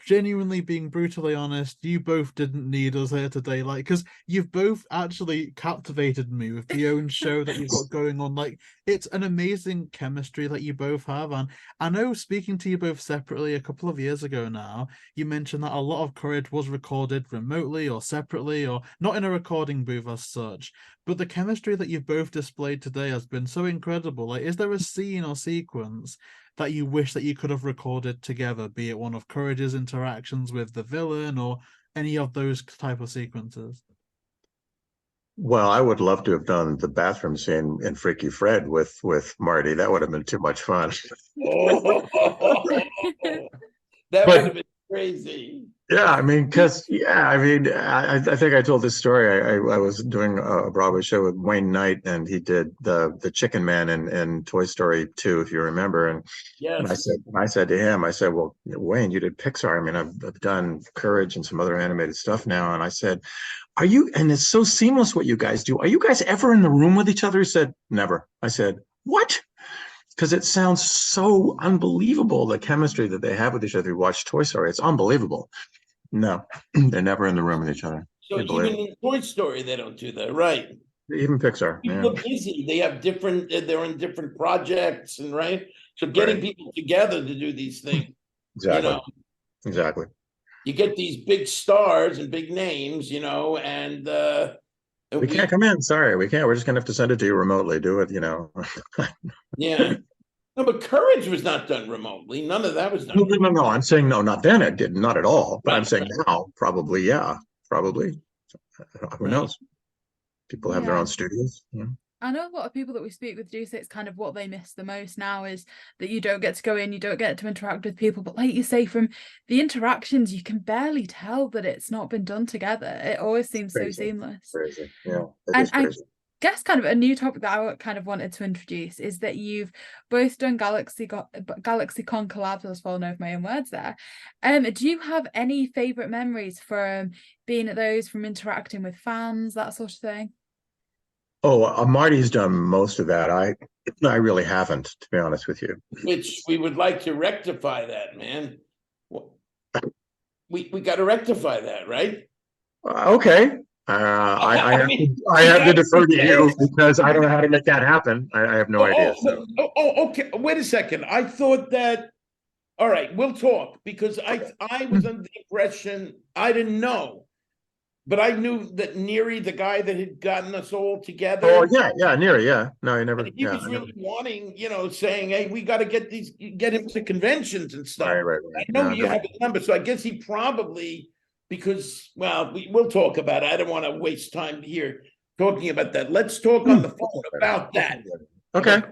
genuinely being brutally honest, you both didn't need us here today, because you've both actually captivated me with the own show that you've got going on. It's an amazing chemistry that you both have. And I know, speaking to you both separately a couple of years ago now, you mentioned that a lot of Courage was recorded remotely or separately, or not in a recording booth as such. But the chemistry that you've both displayed today has been so incredible. Is there a scene or sequence that you wish that you could have recorded together, be it one of Courage's interactions with the villain or any of those type of sequences? Well, I would love to have done the bathroom scene in Freaky Fred with Marty. That would have been too much fun. That would have been crazy. Yeah, I mean, I think I told this story. I was doing a Broadway show with Wayne Knight, and he did the Chicken Man in Toy Story 2, if you remember. And, yes. and I said to him, well, Wayne, you did Pixar. I mean, I've done Courage and some other animated stuff now. And I said, and it's so seamless what you guys do. Are you guys ever in the room with each other? He said, never. I said, what? Because it sounds so unbelievable, the chemistry that they have with each other. You watch Toy Story, it's unbelievable. No, they're never in the room with each other. So even in Toy Story, they don't do that, right? Even Pixar. People are busy. They have they're in different projects, and right? So getting people together to do these things. Exactly. Exactly. You get these big stars and big names, and we can't come in. Sorry, we can't. We're just gonna have to send it to you remotely. Do it, Yeah. No, but Courage was not done remotely. None of that was done. No. I'm saying no, not then. It did not at all. But I'm saying now, probably, yeah, probably. Who knows? People have their own studios. Yeah. I know a lot of people that we speak with do say it's kind of what they miss the most now is that you don't get to go in, you don't get to interact with people. But like you say, from the interactions, you can barely tell that it's not been done together. It always seems so seamless. Crazy. Yeah. And I guess kind of a new topic that I kind of wanted to introduce is that you've both done GalaxyCon collabs. I was falling over my own words there. Do you have any favorite memories from being at those, from interacting with fans, that sort of thing? Oh, Marty's done most of that. I really haven't, to be honest with you. Which we would like to rectify that, man. We got to rectify that, right? Okay. I have to defer to you because I don't know how to make that happen. I have no idea. So. Okay. Wait a second. I thought that. All right, we'll talk, because I was under the impression, I didn't know, but I knew that Neary, the guy that had gotten us all together. Oh yeah, Neary, yeah. No, he never. He was really wanting, saying, "Hey, we got to get him to conventions and stuff." Right. I know you have his number, so I guess he probably. Because, well, we'll talk about it. I don't want to waste time here talking about that. Let's talk on the phone about that. Okay.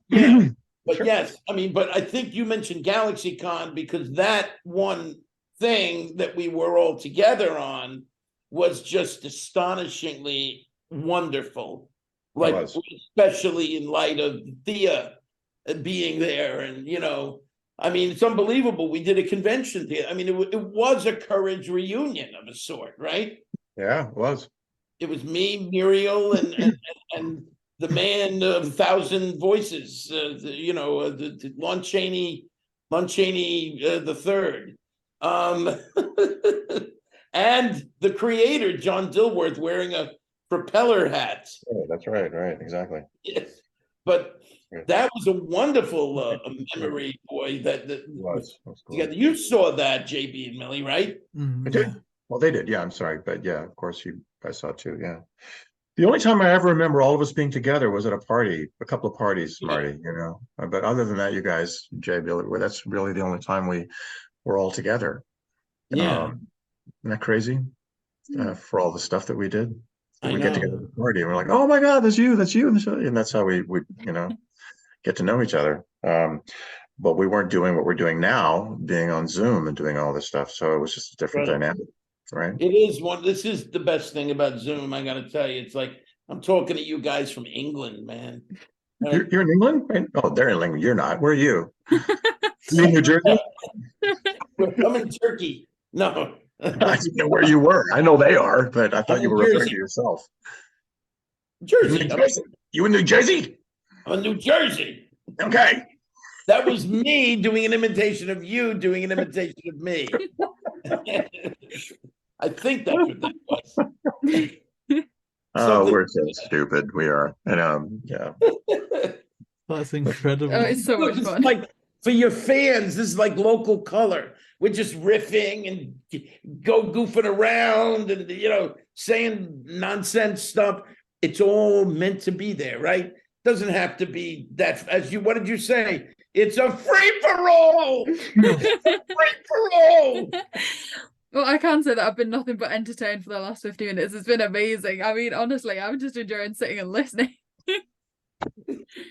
Yeah. But Sure. Yes, but I think you mentioned GalaxyCon because that one thing that we were all together on was just astonishingly wonderful. Especially in light of Thea being there and, I mean, it's unbelievable. We did a convention there. I mean, it was a Courage reunion of a sort, right? Yeah, it was. It was me, Muriel, and the man of 1,000 voices, the Lon Chaney the third, and the creator John Dilworth wearing a propeller hat. Oh, that's right, exactly. Yes, but that was a wonderful memory, boy. That was cool. You saw that, JayBee and Milly, right? Mm, I did. Well, they did. Yeah, I'm sorry, but yeah, of course I saw too. Yeah. The only time I ever remember all of us being together was at a party, a couple of parties, Marty. But other than that, you guys, JayBee, that's really the only time we were all together. Yeah. Isn't that crazy? For all the stuff that we did. We get together at the party and we're like, oh my God, that's you. And that's how we get to know each other. But we weren't doing what we're doing now, being on Zoom and doing all this stuff. So it was just a different dynamic, right? It is this is the best thing about Zoom. I got to tell you, it's like I'm talking to you guys from England, man. You're in England? Right? Oh, they're in England. You're not. Where are you? You in New Jersey? I'm in Turkey. No. I didn't know where you were. I know they are, but I thought you were referring to yourself. Jersey. You in New Jersey? I'm in New Jersey. Okay. That was me doing an imitation of you doing an imitation of me. I think that's what that was. Oh, we're so stupid. We are. And yeah. That's incredible. Oh, it's so much fun. Like for your fans, this is like local color. We're just riffing and goofing around and saying nonsense stuff. It's all meant to be there, right? Doesn't have to be that. What did you say? It's a free for all. Free for all. Well, I can say that I've been nothing but entertained for the last 50 minutes. It's been amazing. I mean, honestly, I'm just enjoying sitting and listening.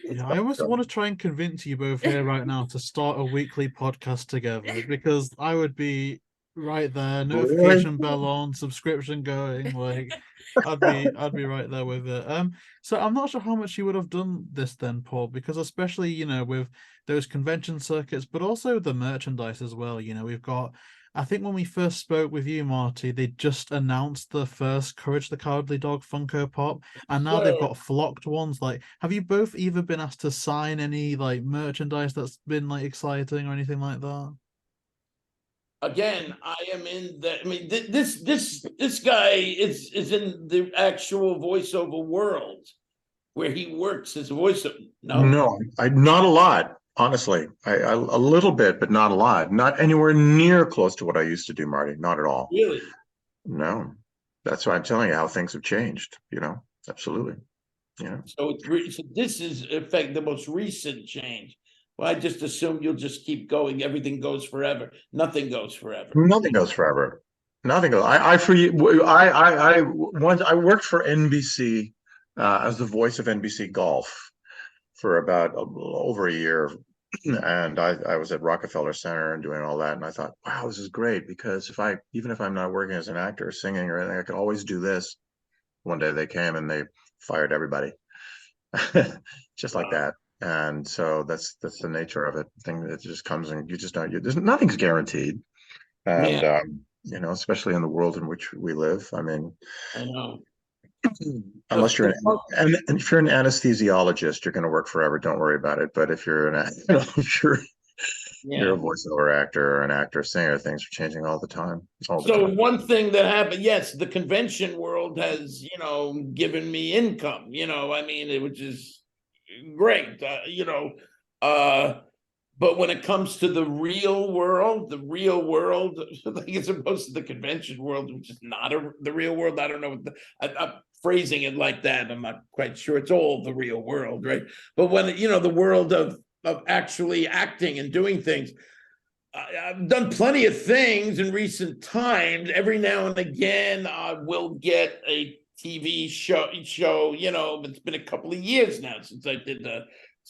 Yeah, I almost want to try and convince you both here right now to start a weekly podcast together, because I would be right there, notification bell on, subscription going, like I'd be right there with it. So I'm not sure how much you would have done this then, Paul, because especially with those convention circuits, but also the merchandise as well. We've got, I think when we first spoke with you, Marty, they just announced the first Courage the Cowardly Dog Funko Pop, and now they've got flocked ones. Like, have you both either been asked to sign any like merchandise that's been like exciting or anything like that? Again, I am in the. I mean, this guy is in the actual voiceover world where he works as a voiceover. No, not a lot. Honestly, a little bit, but not a lot. Not anywhere near close to what I used to do, Marty. Not at all. Really? No. That's why I'm telling you how things have changed. Absolutely. So this is in fact the most recent change. Well, I just assume you'll just keep going. Everything goes forever. Nothing goes forever. Nothing goes forever. Nothing goes. I worked for NBC as the voice of NBC Golf for about over a year, and I was at Rockefeller Center and doing all that, and I thought, wow, this is great, because even if I'm not working as an actor or singing or anything, I could always do this. One day they came and they fired everybody, just like that. And so that's the nature of it. Thing that just comes and you just don't. Nothing's guaranteed, and especially in the world in which we live. I mean, I know. Unless you're if you're an anesthesiologist, you're going to work forever. Don't worry about it. But if you're you're a voiceover actor or an actor, singer, things are changing all the time. One thing that happened, yes, the convention world has given me income. I mean, which is great. But when it comes to the real world, like as opposed to the convention world, which is not the real world, I don't know. I'm phrasing it like that. I'm not quite sure. It's all the real world, right? But when the world of actually acting and doing things, I've done plenty of things in recent times. Every now and again, I will get a TV show. It's been a couple of years now since I did the.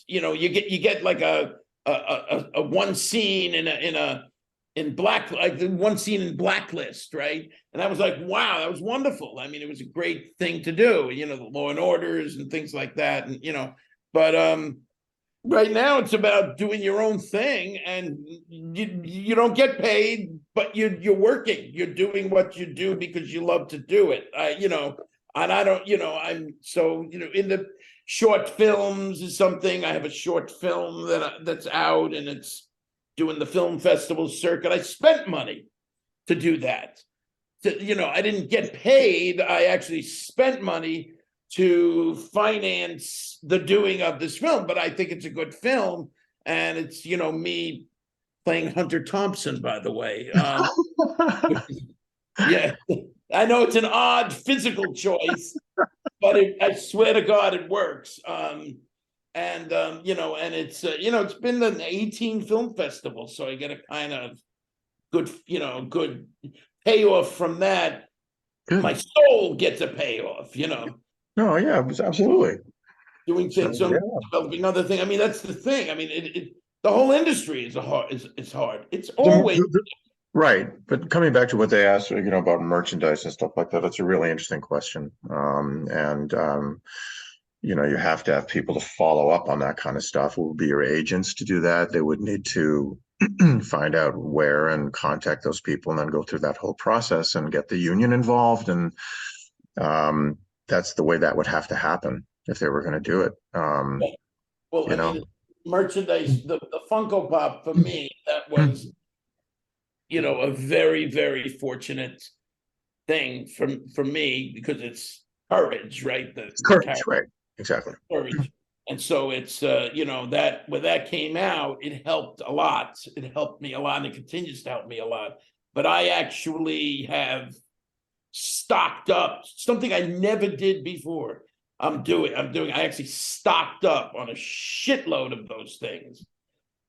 You get like a one scene in one scene in Blacklist, right? And I was like, wow, that was wonderful. I mean, it was a great thing to do, the Law and Orders and things like that. And but Right now, it's about doing your own thing, and you don't get paid, but you're working. You're doing what you do because you love to do it. And I don't, I'm so in the short films is something. I have a short film that's out, and it's doing the film festival circuit. I spent money to do that. I didn't get paid. I actually spent money to finance the doing of this film, but I think it's a good film, and it's me playing Hunter Thompson, by the way. Yeah, I know it's an odd physical choice, but I swear to God it works. And it's it's been an 18 film festival, so I get a kind of good good payoff from that. Good. My soul gets a payoff, No, yeah, absolutely. Doing things, developing other things. I mean, that's the thing. I mean, the whole industry is hard. It's always right. But coming back to what they asked, about merchandise and stuff like that, it's a really interesting question. You have to have people to follow up on that kind of stuff. It would be your agents to do that. They would need to find out where and contact those people, and then go through that whole process and get the union involved. And that's the way that would have to happen if they were going to do it. Merchandise, the Funko Pop, for me, that was a very, very fortunate thing for me, because it's courage, right? Courage, right? Exactly. Courage. And so it's that when that came out, it helped a lot. It helped me a lot, and it continues to help me a lot. But I actually have stocked up, something I never did before. I actually stocked up on a shitload of those things.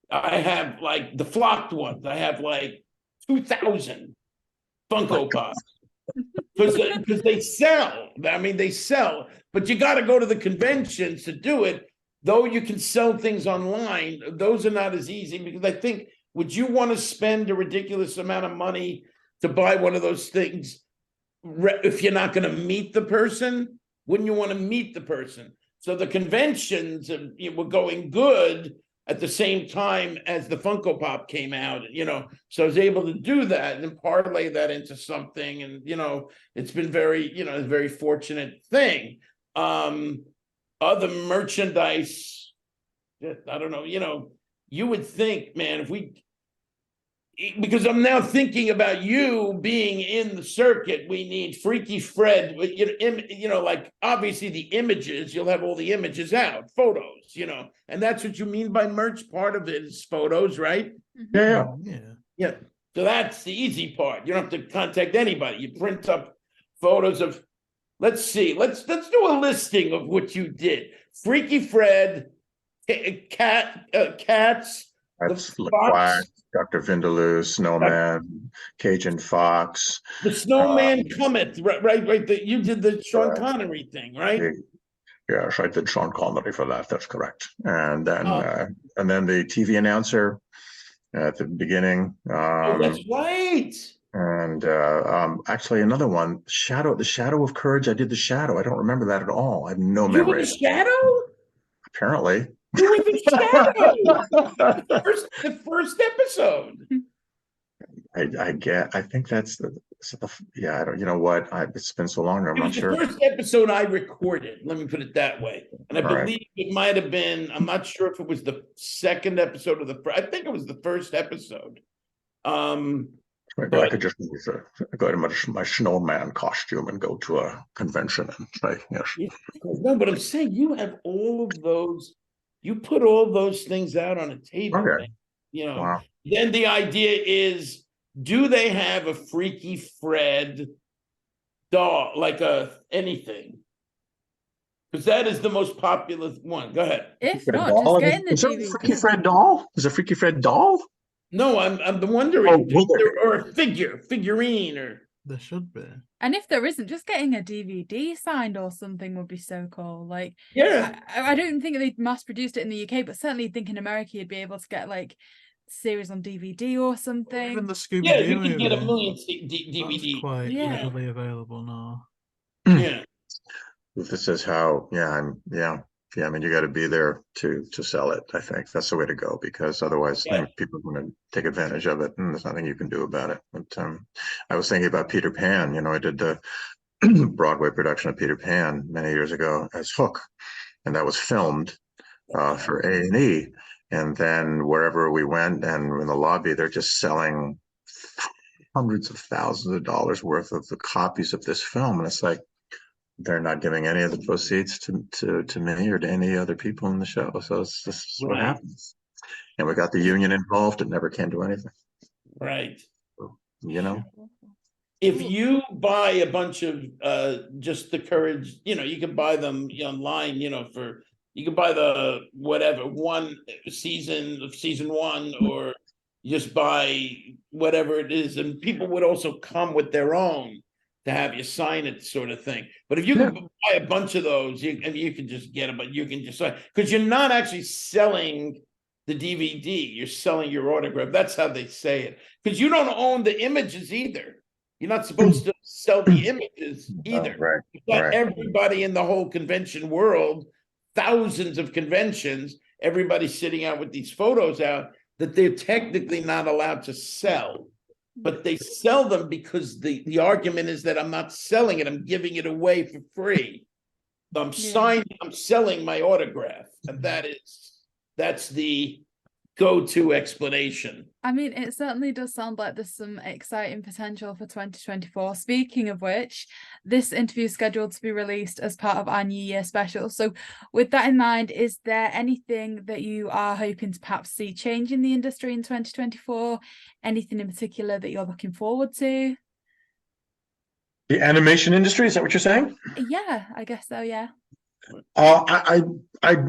I have like the flocked ones. I have like 2,000 Funko Pops because they sell. I mean, they sell, but you got to go to the conventions to do it. Though you can sell things online, those are not as easy, because I think, would you want to spend a ridiculous amount of money to buy one of those things if you're not going to meet the person? Wouldn't you want to meet the person? So the conventions were going good at the same time as the Funko Pop came out, so I was able to do that and parlay that into something. And, it's been very, a very fortunate thing. Other merchandise, I don't know, you would think, man, because I'm now thinking about you being in the circuit, we need Freaky Fred, like obviously the images, you'll have all the images out, photos, and that's what you mean by merch. Part of it is photos, right? Yeah. So that's the easy part. You don't have to contact anybody. You print up photos of, let's see, let's do a listing of what you did. Freaky Fred, Katz, That's Quack, Dr. Vindaloo, Snowman, Cajun Fox. The Snowman Cometh, right. You did the Sean Connery thing, right? Yes, I did Sean Connery for that. That's correct. And then the TV announcer at the beginning. That's right. And actually another one, the Shadow of Courage. I did the Shadow. I don't remember that at all. I have no memory. You were the Shadow? Apparently. You were the Shadow. the first episode. I think that's I don't, you know what? It's been so long, I'm not sure. The first episode I recorded, let me put it that way. And I believe it might have been, I'm not sure if it was the second episode or I think it was the first episode. Maybe I could just go to my snowman costume and go to a convention and say, yes. No, but I'm saying you have all of those, you put all those things out on a table. Okay. Wow. Then the idea is, do they have a Freaky Fred doll, like anything? Because that is the most popular one. Go ahead. If not, just get in the Is there DVD. a Freaky Fred doll? Is a Freaky Fred doll? No, I'm wondering, or a figurine, or there should be. And if there isn't, just getting a DVD signed or something would be so cool. Like, yeah, I don't think they mass produced it in the UK, but certainly think in America you'd be able to get like series on DVD or something. Even the Scooby yeah, Doo you can get a movie, million DVD. that's quite Yeah. readily available now. Yeah. This is how, Yeah, I mean, you got to be there to sell it. I think that's the way to go, because otherwise, Yeah. people are going to take advantage of it, and there's nothing you can do about it. But I was thinking about Peter Pan. I did the Broadway production of Peter Pan many years ago as Hook, and that was filmed for A&E. And then wherever we went, and in the lobby, they're just selling hundreds of thousands of dollars worth of the copies of this film, and it's like, they're not giving any of the proceeds to me or to any other people in the show. So this is what happens. And we got the union involved. It never came to anything. Right. If If you buy a bunch of just the courage, you can buy them online, you can buy the whatever one season of season one, or just buy whatever it is, and people would also come with their own to have you sign it, sort of thing. But if you can buy a bunch of those, you can just get them, but you can just sign, because you're not actually selling the DVD, you're selling your autograph. That's how they say it. Because you don't own the images either. You're not supposed to sell the images either. Right. You've got everybody in the whole convention world, thousands of conventions, everybody sitting out with these photos out that they're technically not allowed to sell. But they sell them because the argument is that I'm not selling it, I'm giving it away for free. I'm selling my autograph, and that's the go-to explanation. I mean, it certainly does sound like there's some exciting potential for 2024. Speaking of which, this interview is scheduled to be released as part of our New Year special. So with that in mind, is there anything that you are hoping to perhaps see change in the industry in 2024? Anything in particular that you're looking forward to? The animation industry, is that what you're saying? Yeah, I guess so, yeah. I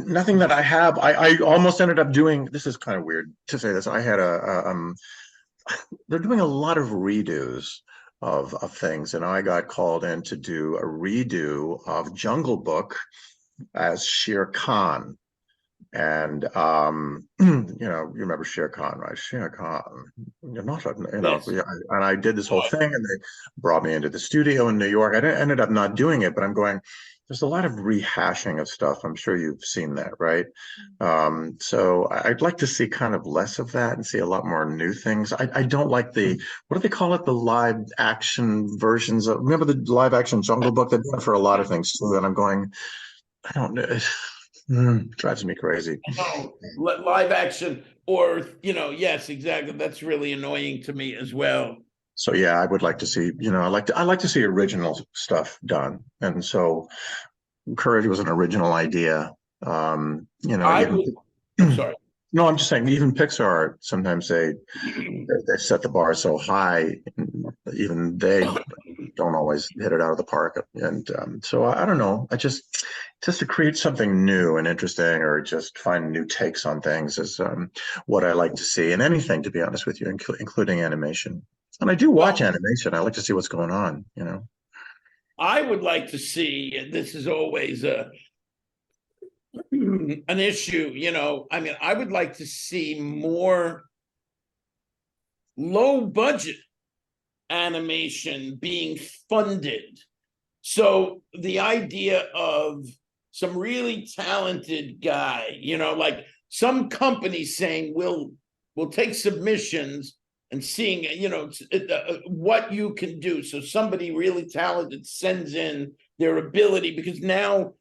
nothing that I have. I almost ended up doing, this is kind of weird to say this. I had they're doing a lot of redos of things, and I got called in to do a redo of Jungle Book as Shere Khan. And you remember Shere Khan, right? Shere Khan, you're not, Yes. and I did this whole thing, and they brought me into the studio in New York. I ended up not doing it, but I'm going, there's a lot of rehashing of stuff. I'm sure you've seen that, right? So I'd like to see kind of less of that and see a lot more new things. I don't like the, what do they call it? The live action versions of, remember the live action Jungle Book? They've done it for a lot of things too. And I'm going, I don't know. Drives me crazy. No, live action, or yes, exactly. That's really annoying to me as well. So yeah, I would like to see, I like to see original stuff done. And so Courage was an original idea. I'm sorry. No, I'm just saying, even Pixar, sometimes they set the bar so high, even they don't always hit it out of the park. And so I don't know. Just to create something new and interesting, or just find new takes on things, is what I like to see in anything, to be honest with you, including animation. And I do watch animation. I like to see what's going on, I would like to see, and this is always an issue, I mean, I would like to see more low budget animation being funded. So the idea of some really talented guy, like some company saying, we'll take submissions and seeing, what you can do. So somebody really talented sends in their ability, because now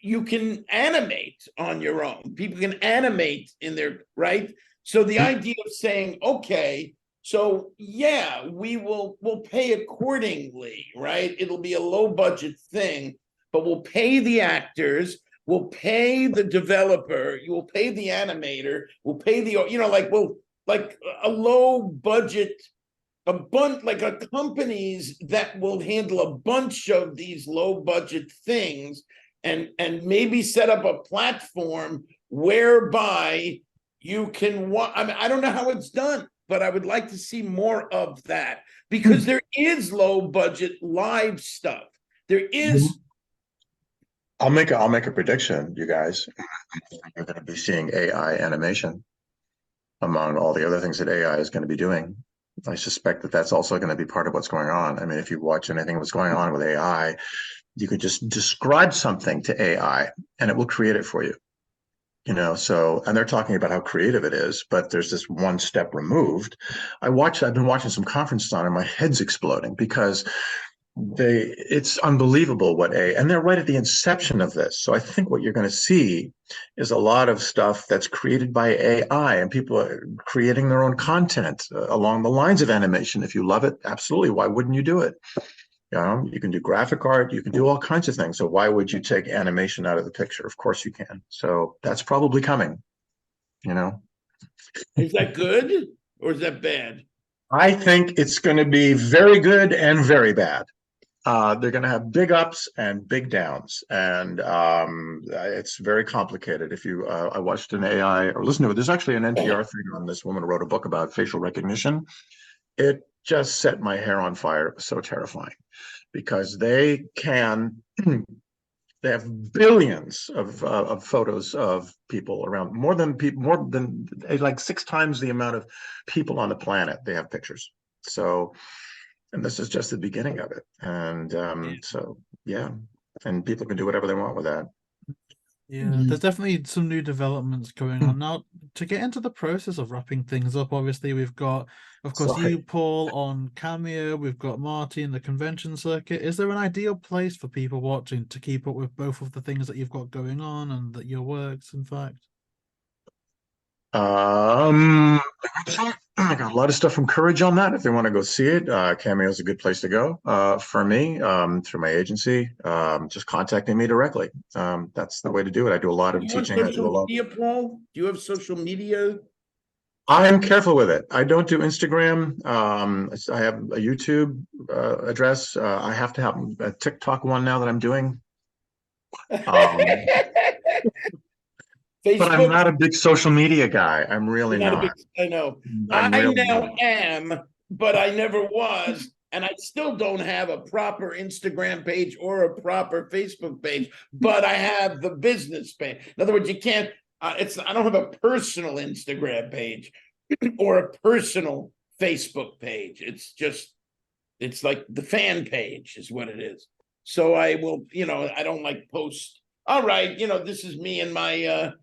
you can animate on your own. People can animate in their, right? So the idea of saying, okay, so yeah, we'll pay accordingly, right? It'll be a low budget thing, but we'll pay the actors, we'll pay the developer, you will pay the animator, we'll pay the, like a low budget, companies that will handle a bunch of these low budget things, and maybe set up a platform whereby you can I mean, I don't know how it's done, but I would like to see more of that, because there is low budget live stuff. There is. I'll make a prediction, you guys. You're going to be seeing AI animation among all the other things that AI is going to be doing. I suspect that that's also going to be part of what's going on. I mean, if you watch anything that's going on with AI, you could just describe something to AI and it will create it for you. So, and they're talking about how creative it is, but there's this one step removed. I've been watching some conferences on it, and my head's exploding because it's unbelievable and they're right at the inception of this. So I think what you're going to see is a lot of stuff that's created by AI, and people are creating their own content along the lines of animation. If you love it, absolutely. Why wouldn't you do it? You can do graphic art, you can do all kinds of things. So why would you take animation out of the picture? Of course you can. So that's probably coming, Is that good or is that bad? I think it's going to be very good and very bad. They're going to have big ups and big downs, and it's very complicated. I watched an AI or listened to it. There's actually an NPR thing on this woman who wrote a book about facial recognition. It just set my hair on fire. It was so terrifying because they have billions of photos of people around, more than like 6 times the amount of people on the planet. They have pictures. So, and this is just the beginning of it. And so, yeah, and people can do whatever they want with that. Yeah, there's definitely some new developments going on. Now, to get into the process of wrapping things up, obviously we've got, of course, you, Paul, on Cameo, we've got Marty in the convention circuit. Is there an ideal place for people watching to keep up with both of the things that you've got going on and that your works, in fact? I got a lot of stuff from Courage on that. If they want to go see it, Cameo is a good place to go. For me, through my agency, just contacting me directly. That's the way to do it. I do a lot of teaching. I do a lot. Media, Paul? Do you have social media? I'm careful with it. I don't do Instagram. I have a YouTube address. I have to have a TikTok one now that I'm doing. Facebook? But I'm not a big social media guy. I'm really not. I know. I now am, but I never was. And I still don't have a proper Instagram page or a proper Facebook page, but I have the business page. In other words, you can't, I don't have a personal Instagram page or a personal Facebook page. It's like the fan page is what it is. So I will, I don't like post, all right, this is me and my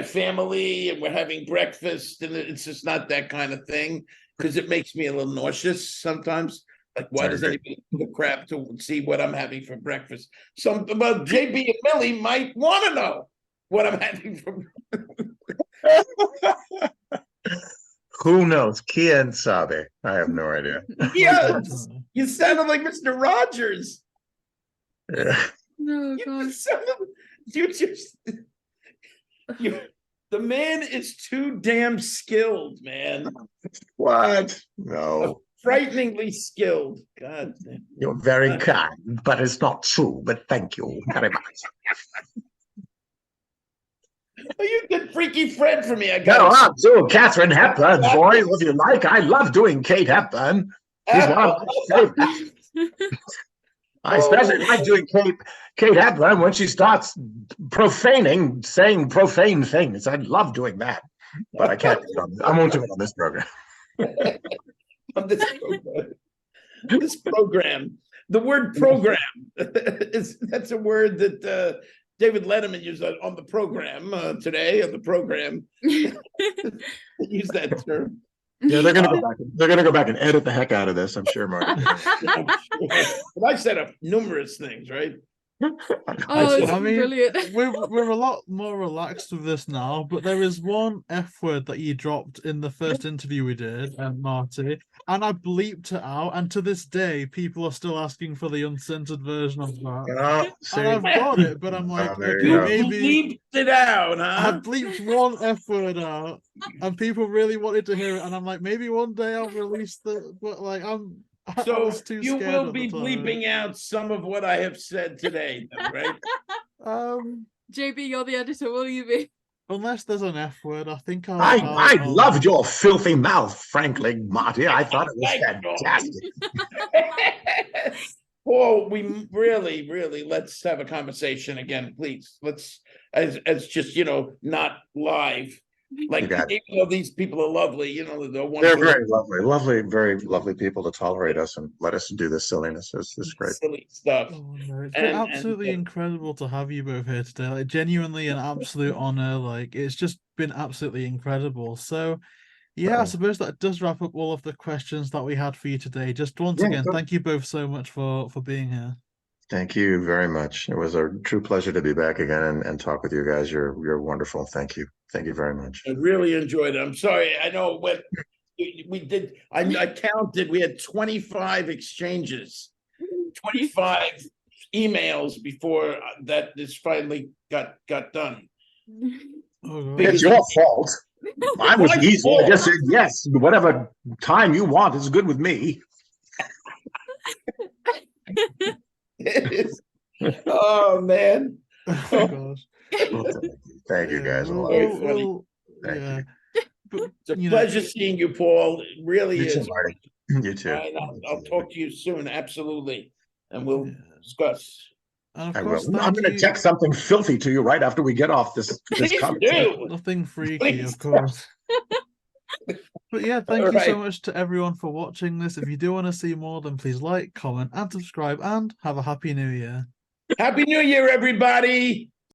family, and we're having breakfast, and it's just not that kind of thing, because it makes me a little nauseous sometimes. Like, why does anybody give a crap to see what I'm having for breakfast? But JayBee and Milly might want to know what I'm having for breakfast. Who knows? Quien sabe? I have no idea. Yes, you sounded like Mr. Rogers. Yeah. No, God. The man is too damn skilled, man. What? No. Frighteningly skilled. God. You're very kind, but it's not true. But thank you very much. Oh, you did Freaky Fred for me. I'll do Katharine Hepburn, boys, if you like. I love doing Kate Hepburn. She's one of my favorites. I especially like doing Kate Hepburn when she starts saying profane things. I love doing that, but I can't do it I won't do it on this program. On this program, the word program that's a word that David Letterman used on the program today. On the program, use that term. Yeah, they're gonna go back and edit the heck out of this, I'm sure, Marty. But I said numerous things, right? I mean, brilliant. we're a lot more relaxed with this now, but there is one F word that you dropped in the first interview we did, Marty, and I bleeped it out, and to this day, people are still asking for the uncensored version of that. And I've got it, but I'm like, okay, maybe bleeped it out, huh? I bleeped one F word out, and people really wanted to hear it, and I'm like, maybe one day I'll release but like So you will be bleeping out some of what I have said today, right? JayBee, you're the editor, will you be? Unless there's an F word, I think I loved your filthy mouth, frankly, Marty. I thought it was fantastic. Paul, we really let's have a conversation again, please. Let's as just not live. Like, You got it. even though these people are lovely, you know, they're They're wonderful, very lovely, very lovely people to tolerate us and let us do this silliness. It's great. silly stuff. Oh no, it's been And absolutely incredible to have you both here today. Like genuinely an absolute honor. Like it's just been absolutely incredible. So yeah, I suppose that does wrap up all of the questions that we had for you today. Just once Yeah, again, good. thank you both so much for being here. Thank you very much. It was a true pleasure to be back again and talk with you guys. You're wonderful. Thank you. Thank you very much. I really enjoyed it. I'm sorry. I know when we did, I counted, we had 25 exchanges, 25 emails before that this finally got done. Oh, It's your fault. Mine was easy. I just said yes. Whatever time you want is good with me. Oh man. oh gosh. Well, thank you guys a lot. Thank yeah. you. But, It's a you know, pleasure seeing you, Paul. It really You too, is. Marty. You too. And I'll talk to you soon, absolutely. And we'll discuss. and of I course, will. I'm thank going to you. text something filthy to you right after we get off this Please conversation. do. Nothing freaky, Please. of course. But yeah, thank All you so right. much to everyone for watching this. If you do want to see more, then please like, comment, and subscribe, and have a happy new year. Happy New Year, everybody.